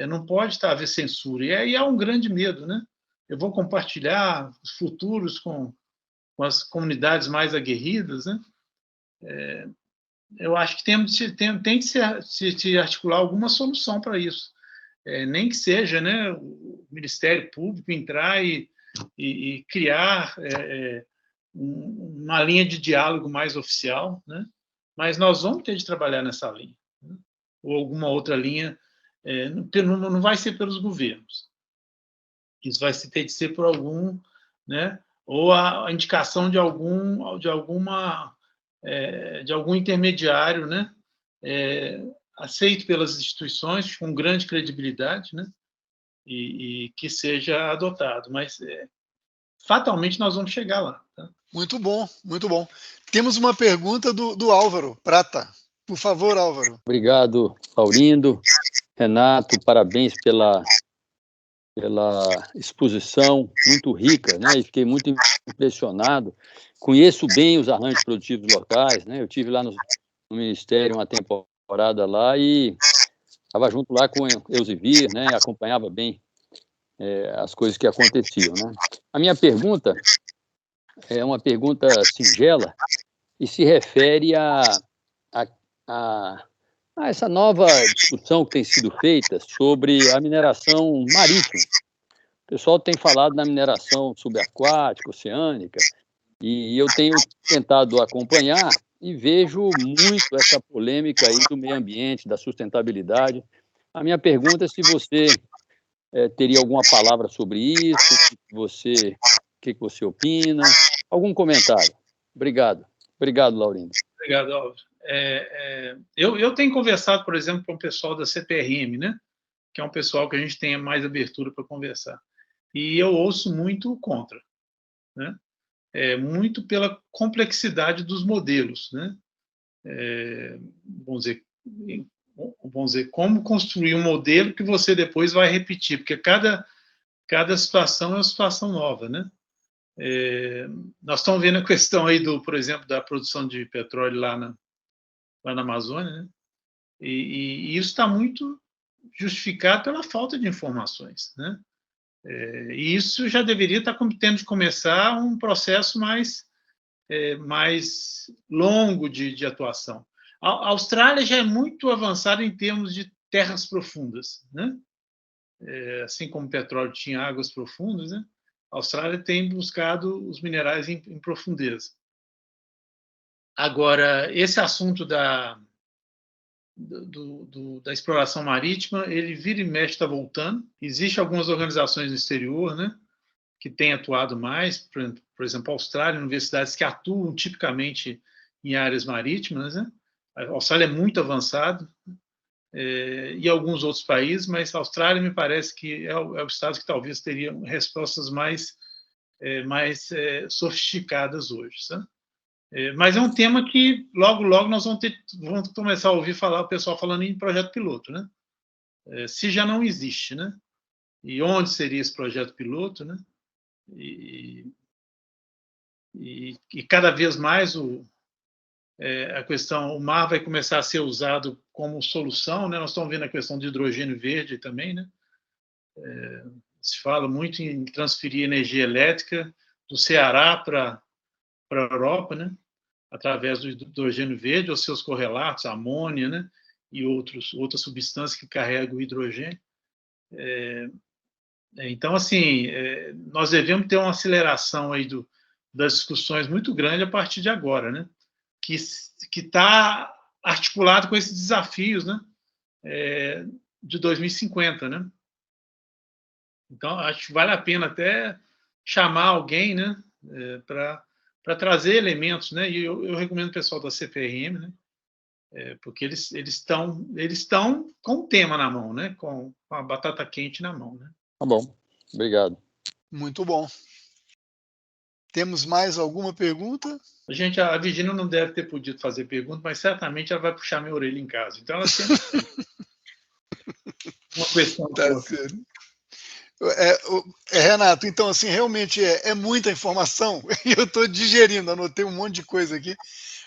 B: Não pode haver censura. E aí há um grande medo, né? Eu vou compartilhar os futuros com as comunidades mais aguerridas, né? Eu acho que tem que se articular alguma solução para isso. Nem que seja, né, o Ministério Público entrar e criar uma linha de diálogo mais oficial, né? Mas nós vamos ter de trabalhar nessa linha, né? Ou alguma outra linha, não vai ser pelos governos. Isso vai ter de ser por algum, né? Ou a indicação de algum intermediário, né? Aceito pelas instituições com grande credibilidade, né? E que seja adotado. Mas fatalmente nós vamos chegar lá. Tá?
C: Muito bom, muito bom. Temos uma pergunta do Álvaro Prata. Por favor, Álvaro.
F: Obrigado, Laurindo. Renato, parabéns pela exposição muito rica, né? E fiquei muito impressionado. Conheço bem os arranjos produtivos locais, né? Eu tive lá no Ministério uma temporada lá e estava junto lá com Elzivir, né? Acompanhava bem as coisas que aconteciam, né? A minha pergunta é uma pergunta singela e se refere a essa nova discussão que tem sido feita sobre a mineração marítima. O pessoal tem falado na mineração subaquática, oceânica, e eu tenho tentado acompanhar e vejo muito essa polêmica aí do meio ambiente, da sustentabilidade. A minha pergunta é se você teria alguma palavra sobre isso, o que você opina, algum comentário. Obrigado. Obrigado, Laurindo.
B: Obrigado, Álvaro. Eu tenho conversado, por exemplo, com o pessoal da CPRM, né? Que é um pessoal que a gente tenha mais abertura para conversar. E eu ouço muito contra, né? Muito pela complexidade dos modelos, né? Vamos dizer, como construir um modelo que você depois vai repetir, porque cada situação é uma situação nova, né? Nós estamos vendo a questão aí por exemplo, da produção de petróleo lá na Amazônia, né? E isso está muito justificado pela falta de informações, né? E isso já deveria estar tendo de começar um processo mais longo de atuação. A Austrália já é muito avançada em termos de terras profundas, né? Assim como o petróleo tinha águas profundas, né? A Austrália tem buscado os minerais em profundeza. Agora, esse assunto da exploração marítima, ele vira e mexe, está voltando. Existem algumas organizações no exterior, né, que têm atuado mais, por exemplo, a Austrália, universidades que atuam tipicamente em áreas marítimas, né? A Austrália é muito avançado, e alguns outros países, mas a Austrália me parece que é o estado que talvez teria respostas mais sofisticadas hoje, sabe? Mas é um tema que logo nós vamos começar a ouvir falar o pessoal falando em projeto piloto, né? Se já não existe, né? E onde seria esse projeto piloto, né? E cada vez mais a questão, o mar vai começar a ser usado como solução, né? Nós estamos vendo a questão de hidrogênio verde também, né? Se fala muito em transferir energia elétrica do Ceará para a Europa, né? Através do hidrogênio verde ou seus correlatos, a amônia, né? E outras substâncias que carregam o hidrogênio. Então, assim, nós devemos ter uma aceleração aí das discussões muito grande a partir de agora, né? Que está articulado com esses desafios, né? De 2050, né? Então, acho que vale a pena até chamar alguém, né? Para trazer elementos, né? E eu recomendo o pessoal da CPRM, né? porque eles estão com o tema na mão, né? Com a batata quente na mão, né?
F: Tá bom, obrigado.
C: Muito bom. Temos mais alguma pergunta?
B: A Virginia não deve ter podido fazer pergunta, mas certamente ela vai puxar minha orelha em casa. Então ela sempre uma questão
C: Tá
B: boa.
C: certo. Renato, então, assim, realmente é muita informação e eu estou digerindo, anotei um monte de coisa aqui.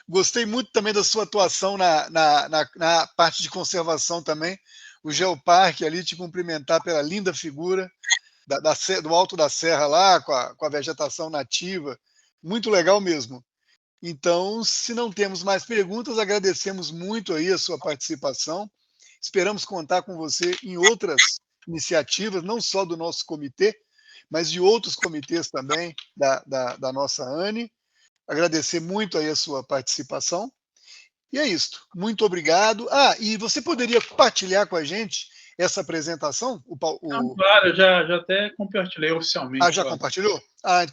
C: Gostei muito também da sua atuação na parte de conservação também. O Geoparque ali, te cumprimentar pela linda figura do alto da serra lá, com a vegetação nativa. Muito legal mesmo. Então, se não temos mais perguntas, agradecemos muito aí a sua participação. Esperamos contar com você em outras iniciativas, não só do nosso comitê, mas de outros comitês também da nossa ANE. Agradecer muito aí a sua participação. E é isso. Muito obrigado. E você poderia compartilhar com a gente essa apresentação?
B: Claro, eu já até compartilhei oficialmente.
C: Já compartilhou?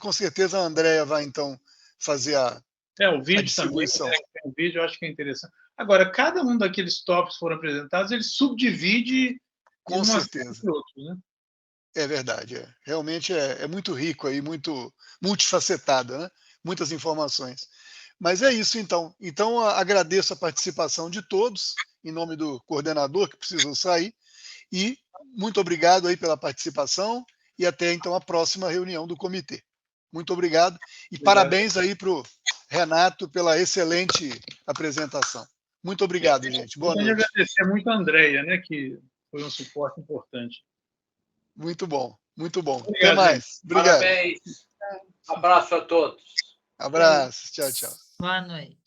C: Com certeza a Andrea vai, então, fazer
B: o vídeo também. O vídeo eu acho que é interessante. Agora, cada um daqueles tópicos que foram apresentados, ele subdivide
C: com certeza.
B: Outros, né?
C: É verdade. Realmente é muito rico aí, muito multifacetado, né? Muitas informações. Mas é isso, então. Então, agradeço a participação de todos, em nome do coordenador, que precisou sair, e muito obrigado aí pela participação, e até, então, a próxima reunião do comitê. Muito obrigado, e parabéns aí para o Renato pela excelente apresentação. Muito obrigado, gente. Boa noite.
B: Eu quero agradecer muito a Andrea, né, que foi um suporte importante.
C: Muito bom, muito bom.
B: Obrigado,
C: até mais.
B: Gente.
C: Obrigado.
D: Parabéns. Abraço a todos.
C: Abraço. Tchau, tchau.
G: Boa noite.